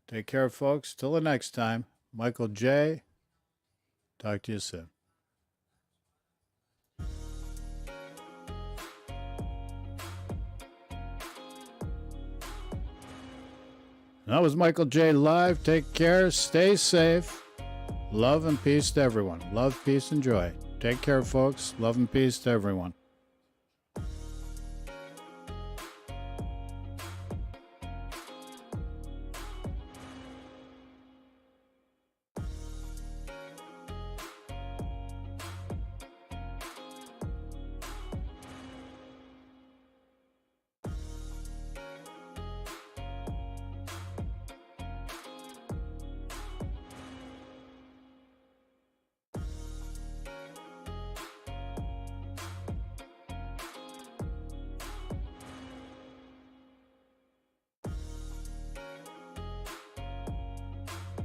Take care, folks. Till the next time, Michael J. Talk to you soon. That was Michael J. Live. Take care. Stay safe. Love and peace to everyone. Love, peace, and joy. Take care, folks. Love and peace to everyone.